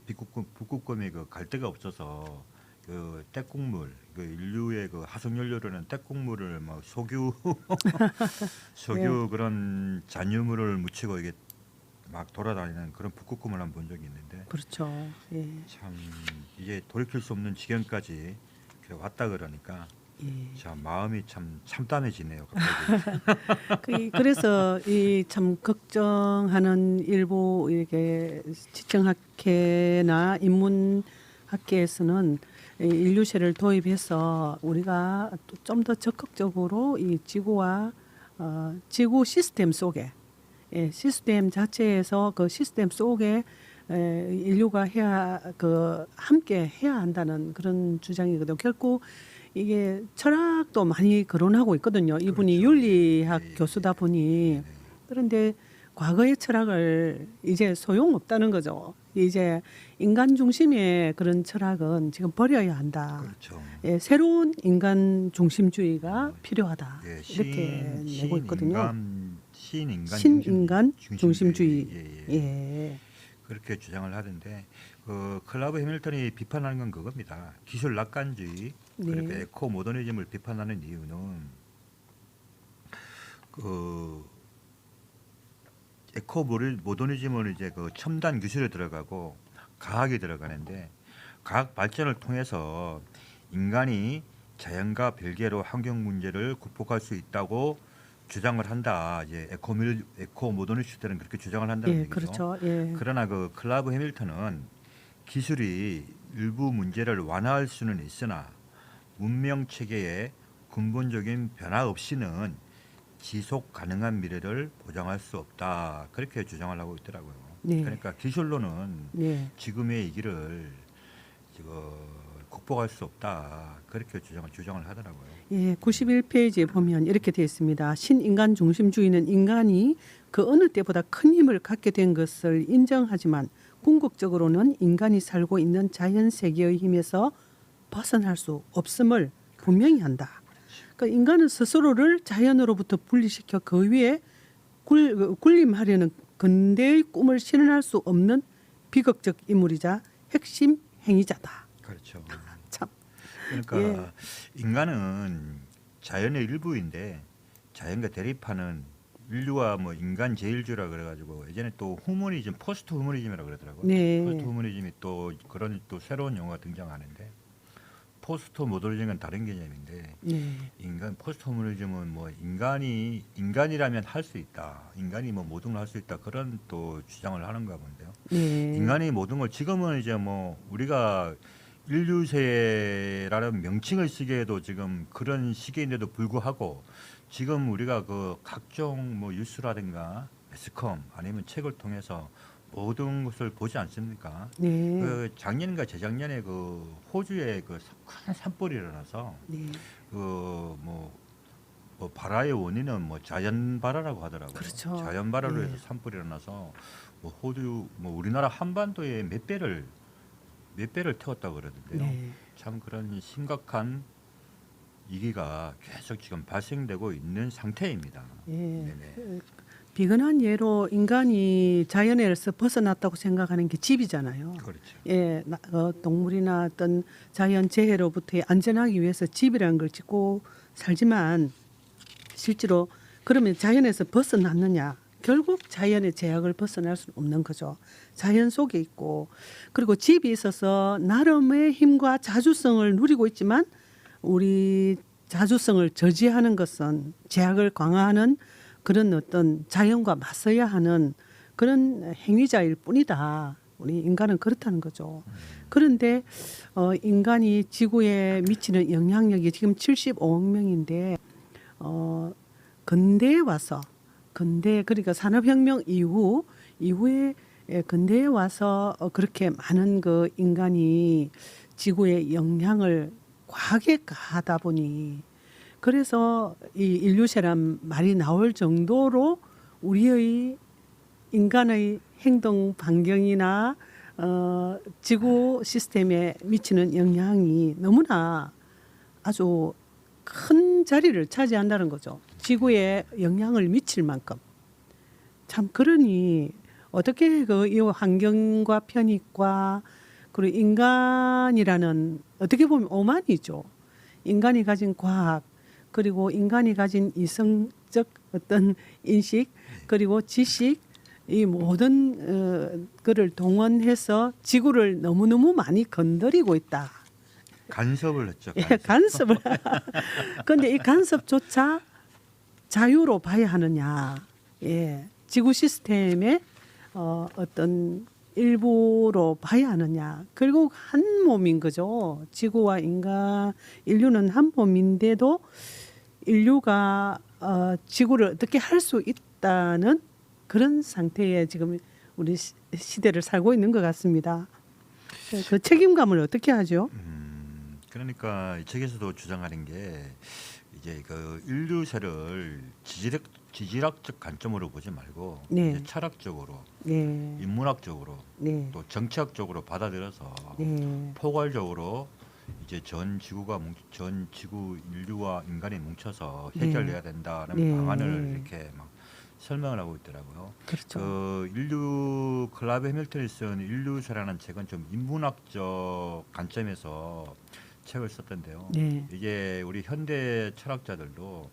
Speaker 3: 그 갈 데가 없어서 그 떼국물 그 인류의 그 화석 연료로는 떼국물을 막 석유
Speaker 2: 네.
Speaker 3: 그런 잔유물을 묻히고 이게 막 돌아다니는 그런 북극곰을 한 번 본 적이 있는데
Speaker 2: 그렇죠. 예.
Speaker 3: 참 이제 돌이킬 수 없는 지경까지 이렇게 왔다 그러니까
Speaker 2: 예.
Speaker 3: 참 마음이 참 참담해지네요. 갑자기.
Speaker 2: 그래서 이 참 걱정하는 일부 이렇게 지정학회나 인문학계에서는 이 인류세를 도입해서 우리가 좀 더 적극적으로 이 지구와 지구 시스템 속에 시스템 자체에서 그 시스템 속에 인류가 함께 해야 한다는 그런 주장이거든요. 결국 이게 철학도 많이 거론하고 있거든요. 이분이
Speaker 3: 그렇죠.
Speaker 2: 윤리학
Speaker 3: 예, 예,
Speaker 2: 교수다
Speaker 3: 예.
Speaker 2: 보니
Speaker 3: 네.
Speaker 2: 그런데 과거의 철학을 이제 소용없다는 거죠. 이제 인간 중심의 그런 철학은 지금 버려야 한다.
Speaker 3: 그렇죠.
Speaker 2: 새로운 인간 중심주의가 필요하다.
Speaker 3: 예,
Speaker 2: 이렇게 내고 있거든요.
Speaker 3: 신인간
Speaker 2: 중심주의.
Speaker 3: 예.
Speaker 2: 예.
Speaker 3: 그렇게 주장을 하던데 클라브 해밀턴이 비판하는 건 그겁니다. 기술 낙관주의 그리고
Speaker 2: 네.
Speaker 3: 에코 모더니즘을 비판하는 이유는 그 에코 모더니즘은 이제 그 첨단 기술에 들어가고 과학이 들어가는데 과학 발전을 통해서 인간이 자연과 별개로 환경 문제를 극복할 수 있다고 주장을 한다. 이제 에코 모더니스트들은 그렇게 주장을 한다는
Speaker 2: 예,
Speaker 3: 얘기죠.
Speaker 2: 그렇죠. 예.
Speaker 3: 그러나 그 클라브 해밀턴은 기술이 일부 문제를 완화할 수는 있으나 문명 체계의 근본적인 변화 없이는 지속 가능한 미래를 보장할 수 없다. 그렇게 주장을 하고 있더라고요.
Speaker 2: 네.
Speaker 3: 그러니까 기술로는
Speaker 2: 네.
Speaker 3: 지금의 이 길을 지금 극복할 수 없다. 그렇게 주장을 하더라고요.
Speaker 2: 예, 91페이지에 보면 이렇게 되어 있습니다. 신인간 중심주의는 인간이 그 어느 때보다 큰 힘을 갖게 된 것을 인정하지만 궁극적으로는 인간이 살고 있는 자연 세계의 힘에서 벗어날 수 없음을 분명히 한다. 그러니까 인간은 스스로를 자연으로부터 분리시켜 그 위에 군림하려는 근대의 꿈을 실현할 수 없는 비극적 인물이자 핵심 행위자다.
Speaker 3: 그렇죠.
Speaker 2: 참.
Speaker 3: 그러니까
Speaker 2: 예.
Speaker 3: 인간은 자연의 일부인데 자연과 대립하는 인류와 뭐 인간 제일주의라 그래가지고 예전에 또 후머니즘, 포스트 후머니즘이라 그러더라고요.
Speaker 2: 네.
Speaker 3: 포스트 후머니즘이 또 그런 또 새로운 용어가 등장하는데 포스트 모더니즘은 다른 개념인데
Speaker 2: 네.
Speaker 3: 포스트 후머니즘은 뭐 인간이라면 할 수 있다, 인간이 뭐 모든 걸 할 수 있다 그런 또 주장을 하는가 본데요.
Speaker 2: 네.
Speaker 3: 인간이 모든 걸 지금은 이제 뭐 우리가 인류세라는 명칭을 쓰기에도 지금 그런 시기인데도 불구하고 지금 우리가 그 각종 뭐 뉴스라든가 매스컴 아니면 책을 통해서 모든 것을 보지 않습니까?
Speaker 2: 네.
Speaker 3: 그 작년인가 재작년에 그 호주에 그 큰 산불이 일어나서
Speaker 2: 네.
Speaker 3: 뭐 발화의 원인은 뭐 자연 발화라고 하더라고요.
Speaker 2: 그렇죠.
Speaker 3: 자연 발화로 해서
Speaker 2: 네.
Speaker 3: 산불이 일어나서 뭐 호주 뭐 우리나라 한반도에 몇 배를 태웠다고 그러던데요.
Speaker 2: 네.
Speaker 3: 참 그런 심각한 위기가 계속 지금 발생되고 있는 상태입니다.
Speaker 2: 예.
Speaker 3: 네네.
Speaker 2: 비근한 예로 인간이 자연에서 벗어났다고 생각하는 게 집이잖아요.
Speaker 3: 그렇죠.
Speaker 2: 예, 동물이나 어떤 자연 재해로부터 안전하기 위해서 집이라는 걸 짓고 살지만 실제로 그러면 자연에서 벗어났느냐? 결국 자연의 제약을 벗어날 수는 없는 거죠. 자연 속에 있고 그리고 집이 있어서 나름의 힘과 자주성을 누리고 있지만 우리 자주성을 저지하는 것은 제약을 강화하는 그런 어떤 자연과 맞서야 하는 그런 행위자일 뿐이다. 우리 인간은 그렇다는 거죠. 그런데 인간이 지구에 미치는 영향력이 지금 75억 명인데 근대에 와서 그러니까 산업혁명 이후에 근대에 와서 그렇게 많은 그 인간이 지구에 영향을 과하게 가하다 보니 그래서 이 인류세란 말이 나올 정도로 우리의 인간의 행동 반경이나 지구 시스템에 미치는 영향이 너무나 아주 큰 자리를 차지한다는 거죠. 지구에 영향을 미칠 만큼. 참 그러니 어떻게 이 환경과 편익과 그리고 인간이라는 어떻게 보면 오만이죠. 인간이 가진 과학 그리고 인간이 가진 이성적 어떤 인식 그리고 지식 이 모든 거를 동원해서 지구를 너무너무 많이 건드리고 있다.
Speaker 3: 간섭을 했죠.
Speaker 2: 예,
Speaker 3: 간섭.
Speaker 2: 간섭을. 그런데 이 간섭조차 자유로 봐야 하느냐. 예, 지구 시스템의 어떤 일부로 봐야 하느냐. 결국 한 몸인 거죠. 지구와 인류는 한 몸인데도 인류가 지구를 어떻게 할 수 있다는 그런 상태에 지금 우리 시대를 살고 있는 것 같습니다. 그 책임감을 어떻게 하죠?
Speaker 3: 그러니까 이 책에서도 주장하는 게 이제 그 인류세를 지질학적 관점으로 보지 말고
Speaker 2: 네.
Speaker 3: 이제 철학적으로,
Speaker 2: 네,
Speaker 3: 인문학적으로,
Speaker 2: 네,
Speaker 3: 또 정치학적으로 받아들여서
Speaker 2: 네,
Speaker 3: 포괄적으로 이제 전 지구 인류와 인간이 뭉쳐서
Speaker 2: 네.
Speaker 3: 해결해야 된다는
Speaker 2: 네.
Speaker 3: 방안을 이렇게 막 설명을 하고 있더라고요.
Speaker 2: 그렇죠.
Speaker 3: 클라베 해밀턴이 쓴 인류세라는 책은 좀 인문학적 관점에서 책을 썼던데요.
Speaker 2: 네,
Speaker 3: 이게 우리 현대 철학자들도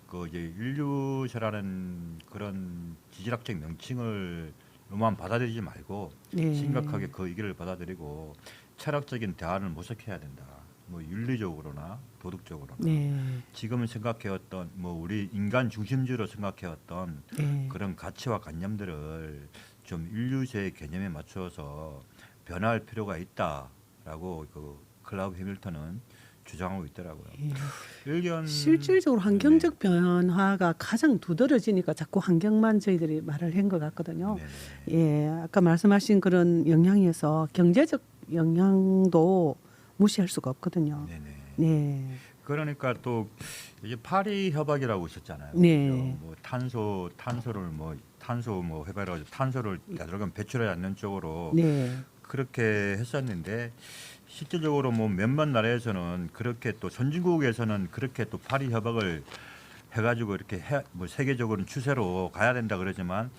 Speaker 3: 그 이제 인류세라는 그런 지질학적 명칭을로만 받아들이지 말고
Speaker 2: 네.
Speaker 3: 심각하게 그 의견을 받아들이고 철학적인 대안을 모색해야 된다. 뭐 윤리적으로나 도덕적으로나
Speaker 2: 네,
Speaker 3: 지금은 생각해왔던 뭐 우리 인간 중심주의로 생각해왔던
Speaker 2: 네.
Speaker 3: 그런 가치와 관념들을 좀 인류세의 개념에 맞추어서 변화할 필요가 있다라고 그 클라우드 해밀턴은 주장하고 있더라고요.
Speaker 2: 예.
Speaker 3: 의견
Speaker 2: 실질적으로 환경적 변화가 가장 두드러지니까 자꾸 환경만 저희들이 말을 한 것 같거든요.
Speaker 3: 네네.
Speaker 2: 예, 아까 말씀하신 그런 영향에서 경제적 영향도 무시할 수가 없거든요.
Speaker 3: 네네.
Speaker 2: 네,
Speaker 3: 그러니까 또 이제 파리 협약이라고 있었잖아요.
Speaker 2: 네.
Speaker 3: 그죠? 뭐 탄소 뭐 해봐라 탄소를 되도록이면 배출하지 않는 쪽으로
Speaker 2: 네,
Speaker 3: 그렇게 했었는데 실질적으로 뭐 몇몇 나라에서는 그렇게 또 선진국에서는 그렇게 또 파리 협약을 해가지고 이렇게 뭐 세계적으로는 추세로 가야 된다 그러지만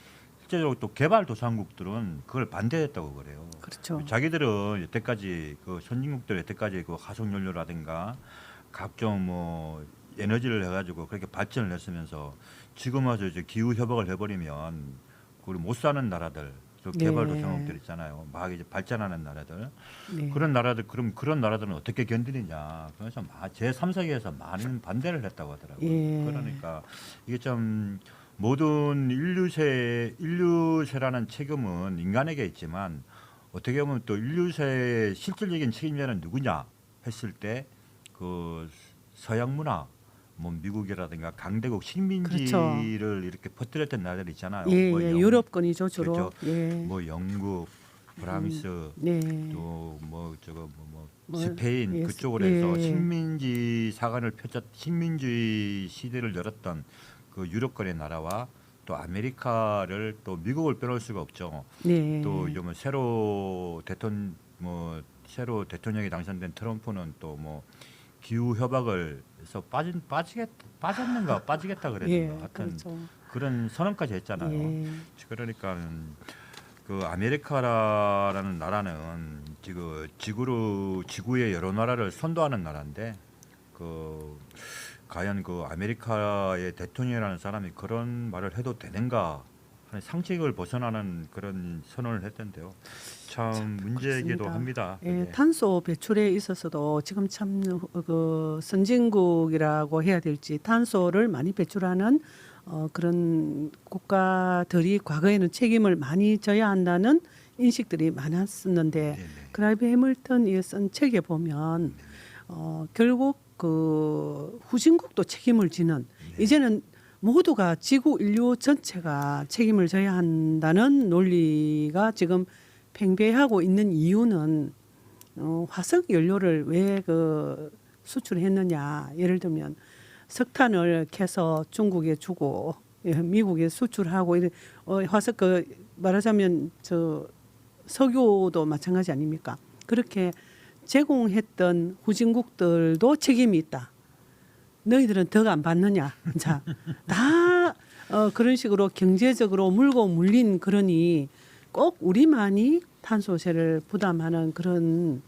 Speaker 3: 실제적으로 또 개발도상국들은 그걸 반대했다고 그래요.
Speaker 2: 그렇죠.
Speaker 3: 자기들은 여태까지 그 선진국들 여태까지 그 화석연료라든가 각종 뭐 에너지를 해가지고 그렇게 발전을 했으면서 지금 와서 이제 기후 협약을 해버리면 우리 못 사는 나라들, 저
Speaker 2: 네.
Speaker 3: 개발도상국들 있잖아요. 막 이제 발전하는 나라들
Speaker 2: 네.
Speaker 3: 그런 나라들 그런 나라들은 어떻게 견디느냐. 그래서 제 3세기에서 많은 반대를 했다고 하더라고요.
Speaker 2: 예.
Speaker 3: 그러니까 이게 좀 모든 인류세라는 책임은 인간에게 있지만 어떻게 보면 또 인류세의 실질적인 책임자는 누구냐 했을 때 그 서양 문화 뭐 미국이라든가 강대국 식민지를 이렇게 퍼뜨렸던 나라들 있잖아요.
Speaker 2: 예,
Speaker 3: 뭐
Speaker 2: 예, 유럽권이죠 주로.
Speaker 3: 그렇죠.
Speaker 2: 예.
Speaker 3: 뭐 영국, 프랑스
Speaker 2: 네.
Speaker 3: 또 뭐 저거
Speaker 2: 뭐,
Speaker 3: 스페인
Speaker 2: 예,
Speaker 3: 그쪽으로 해서
Speaker 2: 예.
Speaker 3: 식민지 사관을 식민주의 시대를 열었던 그 유럽권의 나라와 또 아메리카를 또 미국을 빼놓을 수가 없죠.
Speaker 2: 네.
Speaker 3: 또 이제 뭐 새로 대통령이 당선된 트럼프는 또 뭐 기후 협약을 해서 빠지겠다 그랬는가
Speaker 2: 예,
Speaker 3: 하여튼
Speaker 2: 그렇죠.
Speaker 3: 그런 선언까지 했잖아요.
Speaker 2: 예.
Speaker 3: 그러니까는 그 아메리카라는 나라는 지금 지구의 여러 나라를 선도하는 나라인데 그 과연 그 아메리카의 대통령이라는 사람이 그런 말을 해도 되는가 하는 상식을 벗어나는 그런 선언을 했던데요. 참 문제이기도
Speaker 2: 그렇습니다.
Speaker 3: 합니다.
Speaker 2: 예,
Speaker 3: 그게.
Speaker 2: 탄소 배출에 있어서도 지금 참 그 선진국이라고 해야 될지 탄소를 많이 배출하는 그런 국가들이 과거에는 책임을 많이 져야 한다는 인식들이 많았었는데
Speaker 3: 네네.
Speaker 2: 클라이브 해밀턴이 쓴 책에 보면 결국 그 후진국도 책임을 지는
Speaker 3: 네.
Speaker 2: 이제는 모두가 지구 인류 전체가 책임을 져야 한다는 논리가 지금 팽배하고 있는 이유는 화석 연료를 왜 그 수출했느냐. 예를 들면 석탄을 캐서 중국에 주고 미국에 수출하고 화석 그 말하자면 저 석유도 마찬가지 아닙니까? 그렇게 제공했던 후진국들도 책임이 있다. 너희들은 덕 안 받느냐? 자, 다 그런 식으로 경제적으로 물고 물린 그러니 꼭 우리만이 탄소세를 부담하는 그런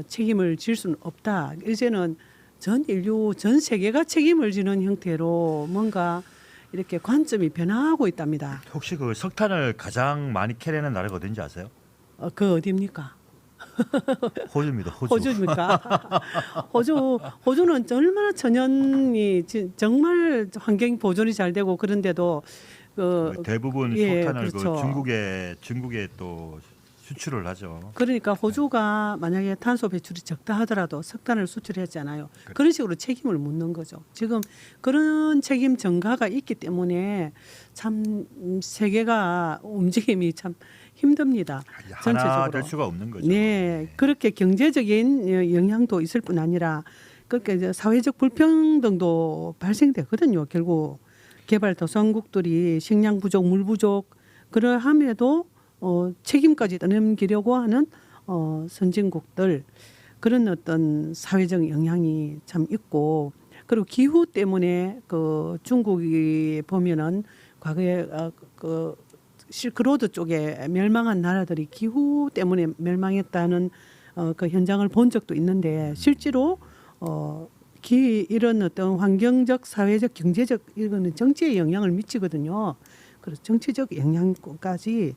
Speaker 2: 책임을 질 수는 없다. 이제는 전 인류 전 세계가 책임을 지는 형태로 뭔가 이렇게 관점이 변화하고 있답니다.
Speaker 3: 혹시 그 석탄을 가장 많이 캐내는 나라가 어딘지 아세요?
Speaker 2: 그 어디입니까?
Speaker 3: 호주입니다. 호주.
Speaker 2: 호주입니까? 호주는 얼마나 천연이 정말 환경 보존이 잘 되고 그런데도
Speaker 3: 대부분
Speaker 2: 예,
Speaker 3: 석탄을
Speaker 2: 그렇죠.
Speaker 3: 그 중국에 또 수출을 하죠.
Speaker 2: 그러니까 호주가 만약에 탄소 배출이 적다 하더라도 석탄을 수출했잖아요. 그런 식으로 책임을 묻는 거죠. 지금 그런 책임 전가가 있기 때문에 참 세계가 움직임이 참 힘듭니다.
Speaker 3: 하나
Speaker 2: 전체적으로.
Speaker 3: 될 수가 없는 거죠.
Speaker 2: 네, 그렇게 경제적인 영향도 있을 뿐 아니라 그렇게 이제 사회적 불평등도 발생되거든요. 결국 개발도상국들이 식량 부족, 물 부족 그러함에도 책임까지 떠넘기려고 하는 선진국들 그런 어떤 사회적 영향이 참 있고 그리고 기후 때문에 그 중국이 보면은 과거에 그 실크로드 쪽에 멸망한 나라들이 기후 때문에 멸망했다는 그 현장을 본 적도 있는데 실제로 이런 어떤 환경적, 사회적, 경제적 이거는 정치에 영향을 미치거든요. 그래서 정치적 영향까지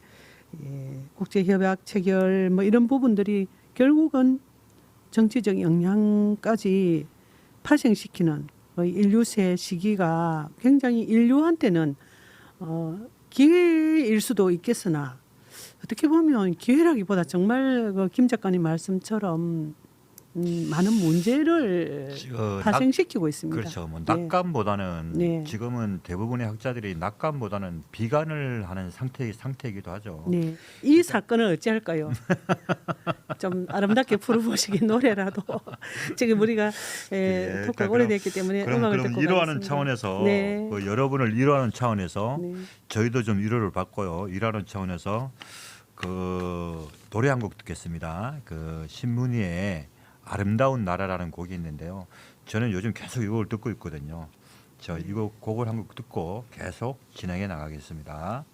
Speaker 2: 국제협약 체결 뭐 이런 부분들이 결국은 정치적 영향까지 파생시키는 인류세 시기가 굉장히 인류한테는 기회일 수도 있겠으나 어떻게 보면 기회라기보다 정말 김 작가님 말씀처럼 많은 문제를 발생시키고 있습니다.
Speaker 3: 그렇죠. 뭐
Speaker 2: 네.
Speaker 3: 낙관보다는
Speaker 2: 네.
Speaker 3: 지금은 대부분의 학자들이 낙관보다는 비관을 하는 상태이기도 하죠.
Speaker 2: 네, 이 사건을 어찌할까요? 좀 아름답게 풀어보시기 노래라도 지금 우리가
Speaker 3: 예,
Speaker 2: 토크가
Speaker 3: 그러니까
Speaker 2: 오래됐기 때문에 음악을
Speaker 3: 그럼
Speaker 2: 듣고
Speaker 3: 위로하는
Speaker 2: 가겠습니다.
Speaker 3: 차원에서
Speaker 2: 네.
Speaker 3: 여러분을 위로하는 차원에서
Speaker 2: 네.
Speaker 3: 저희도 좀 위로를 받고요. 위로하는 차원에서 그 노래 한 곡 듣겠습니다. 그 신문희의 아름다운 나라라는 곡이 있는데요. 저는 요즘 계속 이곡을 듣고 있거든요. 저 이거 곡을 한 곡 듣고 계속 진행해 나가겠습니다.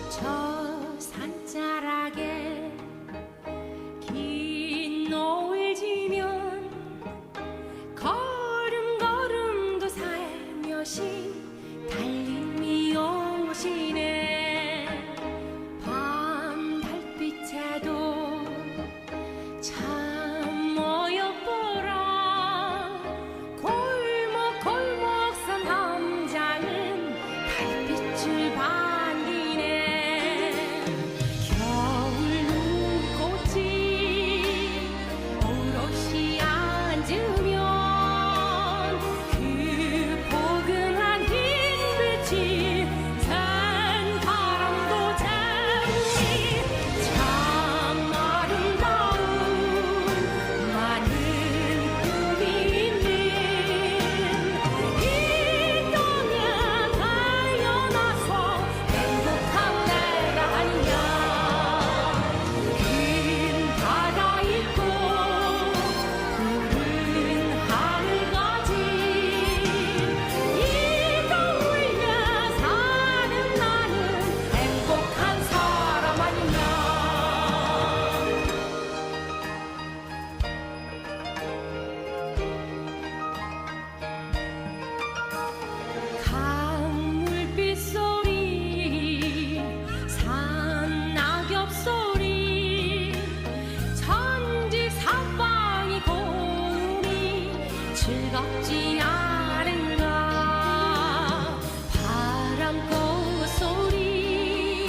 Speaker 7: 저 산자락에 긴 노을 지면 걸음걸음도 살며시 달림이 오시네 밤 달빛에도 참 어여보라 골목골목선 함장은 달빛을 반기네 겨울 눈꽃이 오롯이 앉으면 그 포근한 흰빛이 산바람도 잡니 참 아름다운 많은 꿈이 있는 이 땅에 달려나서 행복한 내가 아니냐 긴 바다 있고 푸른 하늘 가진 이 땅을 위해 사는 나는 행복한 사람 아니냐 강물빛 소리 산 낙엽 소리 천지 사방이 고운이 즐겁지 않은가 바람꽃 소리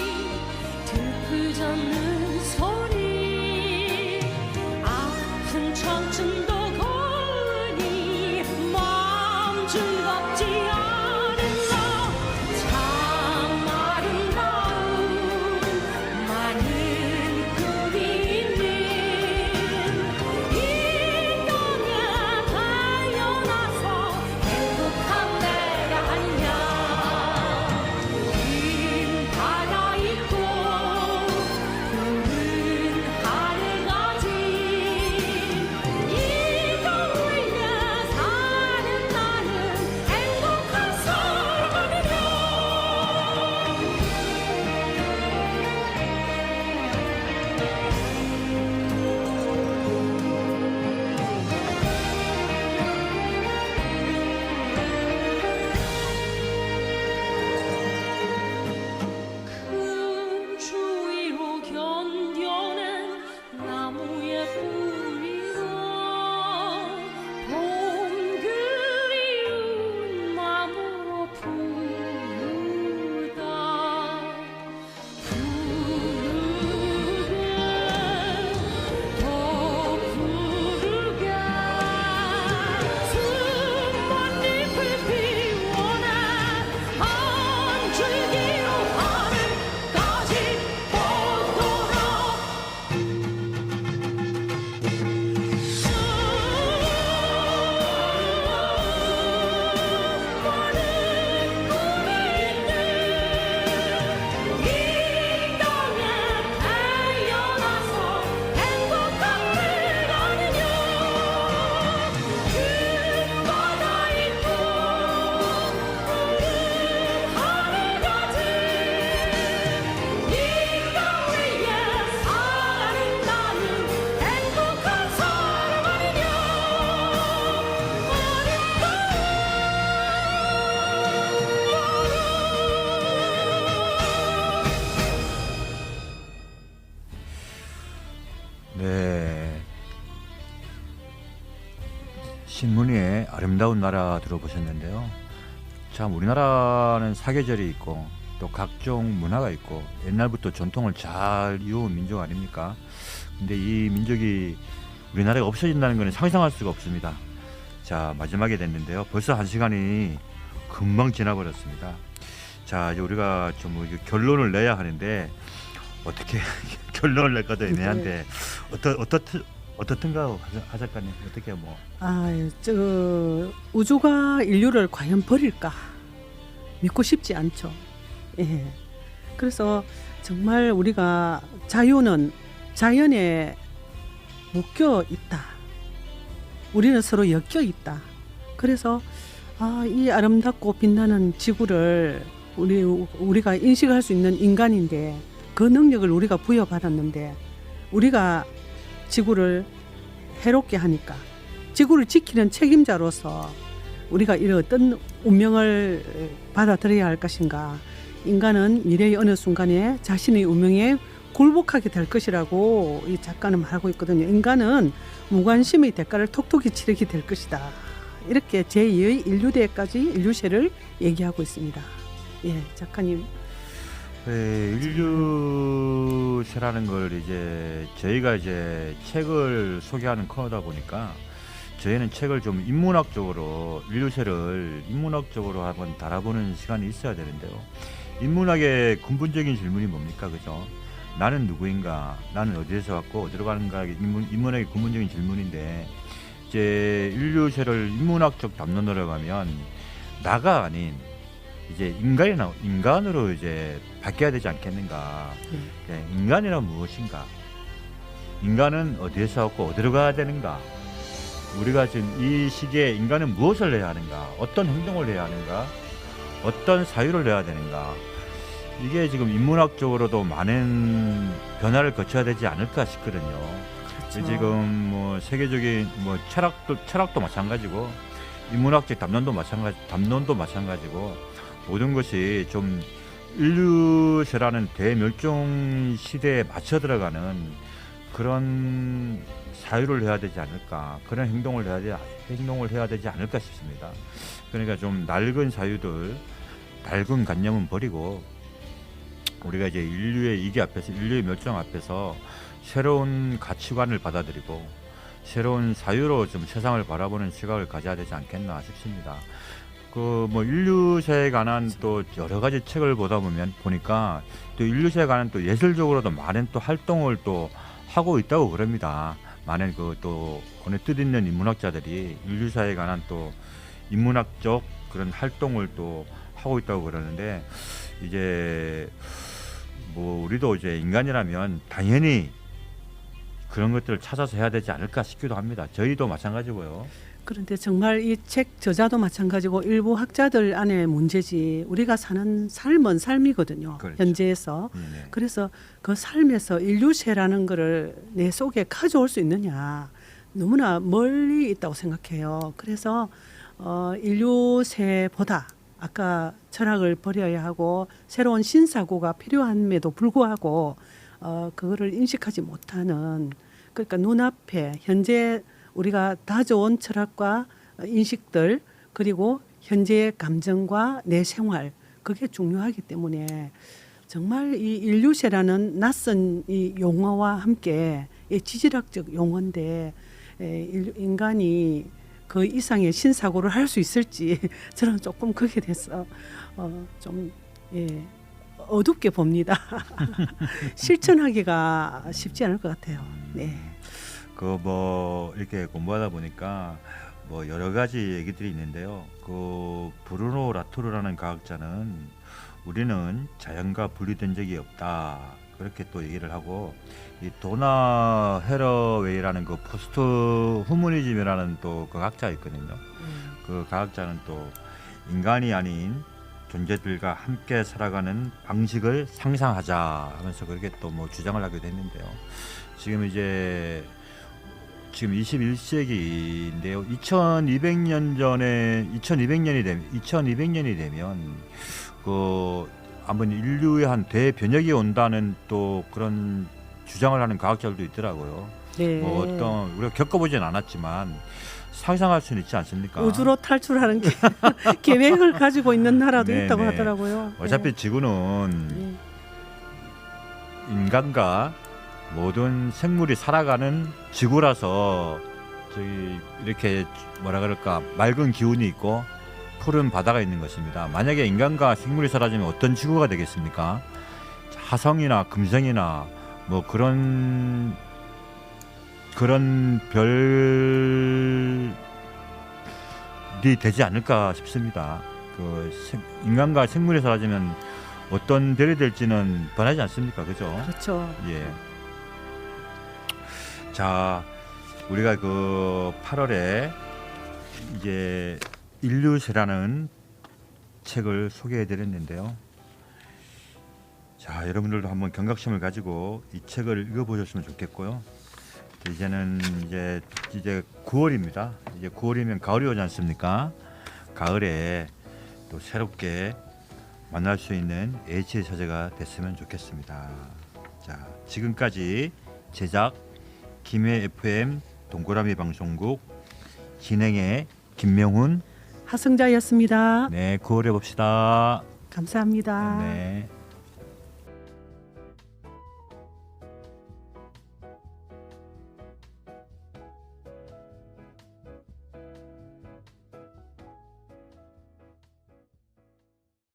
Speaker 7: 들풀 젓는 소리 아픈 청춘도 고우니 마음 즐겁지 않은가 참 아름다운 많은
Speaker 3: 신문위의 아름다운 나라 들어보셨는데요. 참 우리나라는 사계절이 있고 또 각종 문화가 있고 옛날부터 전통을 잘 이어온 민족 아닙니까? 근데 이 민족이 우리나라에 없어진다는 것은 상상할 수가 없습니다. 자, 마지막에 됐는데요. 벌써 1시간이 금방 지나버렸습니다. 자, 이제 우리가 좀 결론을 내야 하는데 어떻게 결론을 낼까도 애매한데 어떻든가 하작가님 어떻게 뭐
Speaker 2: 우주가 인류를 과연 버릴까 믿고 싶지 않죠. 예. 그래서 정말 우리가 자유는 자연에 묶여 있다. 우리는 서로 엮여 있다. 그래서 이 아름답고 빛나는 지구를 우리가 인식할 수 있는 인간인데 그 능력을 우리가 부여받았는데 우리가 지구를 해롭게 하니까 지구를 지키는 책임자로서 우리가 이런 어떤 운명을 받아들여야 할 것인가. 인간은 미래의 어느 순간에 자신의 운명에 굴복하게 될 것이라고 이 작가는 말하고 있거든요. 인간은 무관심의 대가를 톡톡히 치르게 될 것이다. 이렇게 제2의 인류대까지 인류세를 얘기하고 있습니다. 예, 작가님.
Speaker 3: 네, 인류세라는 걸 이제 저희가 이제 책을 소개하는 코너다 보니까 저희는 책을 좀 인문학적으로 인류세를 인문학적으로 한번 달아보는 시간이 있어야 되는데요. 인문학의 근본적인 질문이 뭡니까, 그죠? 나는 누구인가? 나는 어디에서 왔고 어디로 가는가? 인문학의 근본적인 질문인데 이제 인류세를 인문학적 담론으로 가면 나가 아닌 이제 인간으로 이제 바뀌어야 되지 않겠는가? 네, 인간이란 무엇인가? 인간은 어디에서 왔고 어디로 가야 되는가? 우리가 지금 이 시기에 인간은 무엇을 해야 하는가? 어떤 행동을 해야 하는가? 어떤 사유를 내야 되는가? 이게 지금 인문학적으로도 많은 변화를 거쳐야 되지 않을까 싶거든요.
Speaker 2: 그렇죠.
Speaker 3: 지금 뭐 세계적인 뭐 철학도 마찬가지고 인문학적 담론도 마찬가지고 모든 것이 좀 인류세라는 대멸종 시대에 맞춰 들어가는 그런 사유를 해야 되지 않을까, 그런 행동을 해야 되지 않을까 싶습니다. 그러니까 좀 낡은 사유들, 낡은 관념은 버리고 우리가 이제 인류의 멸종 앞에서 새로운 가치관을 받아들이고 새로운 사유로 좀 세상을 바라보는 시각을 가져야 되지 않겠나 싶습니다. 그 뭐 인류세에 관한 또 여러 가지 책을 보니까 또 인류세에 관한 또 예술적으로도 많은 또 활동을 또 하고 있다고 그럽니다. 많은 그 또 오늘 뜻 있는 인문학자들이 인류사에 관한 또 인문학적 그런 활동을 또 하고 있다고 그러는데 이제 뭐 우리도 이제 인간이라면 당연히 그런 것들을 찾아서 해야 되지 않을까 싶기도 합니다. 저희도 마찬가지고요.
Speaker 2: 그런데 정말 이 책 저자도 마찬가지고 일부 학자들 안에 문제지 우리가 사는 삶은 삶이거든요.
Speaker 3: 그렇죠.
Speaker 2: 현재에서.
Speaker 3: 네.
Speaker 2: 그래서 그 삶에서 인류세라는 거를 내 속에 가져올 수 있느냐 너무나 멀리 있다고 생각해요. 그래서 인류세보다 아까 철학을 버려야 하고 새로운 신사고가 필요함에도 불구하고 그거를 인식하지 못하는 그러니까 눈앞에 현재 우리가 다져온 철학과 인식들 그리고 현재의 감정과 내 생활 그게 중요하기 때문에 정말 이 인류세라는 낯선 이 용어와 함께 이 지질학적 용어인데 인간이 그 이상의 신사고를 할 수 있을지 저는 조금 거기에 대해서 좀 어둡게 봅니다. 실천하기가 쉽지 않을 것 같아요. 네.
Speaker 3: 그 뭐 이렇게 공부하다 보니까 뭐 여러 가지 얘기들이 있는데요. 그 브루노 라토르라는 과학자는 우리는 자연과 분리된 적이 없다 그렇게 또 얘기를 하고 이 도나 헤러웨이라는 그 포스트 후머니즘이라는 또 그 과학자 있거든요. 그 과학자는 또 인간이 아닌 존재들과 함께 살아가는 방식을 상상하자 하면서 그렇게 또 뭐 주장을 하기도 했는데요. 지금 21세기인데요. 2200년이 되면 그 한번 인류의 한 대변혁이 온다는 또 그런 주장을 하는 과학자들도 있더라고요.
Speaker 2: 네.
Speaker 3: 뭐 어떤 우리가 겪어보진 않았지만
Speaker 4: 상상할 수는 있지 않습니까?
Speaker 2: 우주로 탈출하는 계획을 가지고 있는 나라도
Speaker 4: 네,
Speaker 2: 있다고
Speaker 4: 네.
Speaker 2: 하더라고요.
Speaker 4: 어차피
Speaker 2: 네.
Speaker 4: 지구는
Speaker 2: 네.
Speaker 4: 인간과 모든 생물이 살아가는 지구라서 저기 이렇게 뭐라 그럴까 맑은 기운이 있고 푸른 바다가 있는 것입니다. 만약에 인간과 생물이 사라지면 어떤 지구가 되겠습니까? 화성이나 금성이나 뭐 그런 별이 되지 않을까 싶습니다. 인간과 생물이 사라지면 어떤 별이 될지는 뻔하지 않습니까, 그죠?
Speaker 2: 그렇죠.
Speaker 4: 예. 자, 우리가 그 8월에 이제 인류세라는 책을 소개해드렸는데요. 자, 여러분들도 한번 경각심을 가지고 이 책을 읽어보셨으면 좋겠고요. 이제는 이제 9월입니다. 이제 9월이면 가을이 오지 않습니까? 가을에 또 새롭게 만날 수 있는 H의 서재가 됐으면 좋겠습니다. 자, 지금까지 제작 김해 FM 동그라미 방송국 진행의 김명훈.
Speaker 2: 하승자였습니다.
Speaker 4: 네, 9월에 봅시다.
Speaker 2: 감사합니다.
Speaker 4: 네.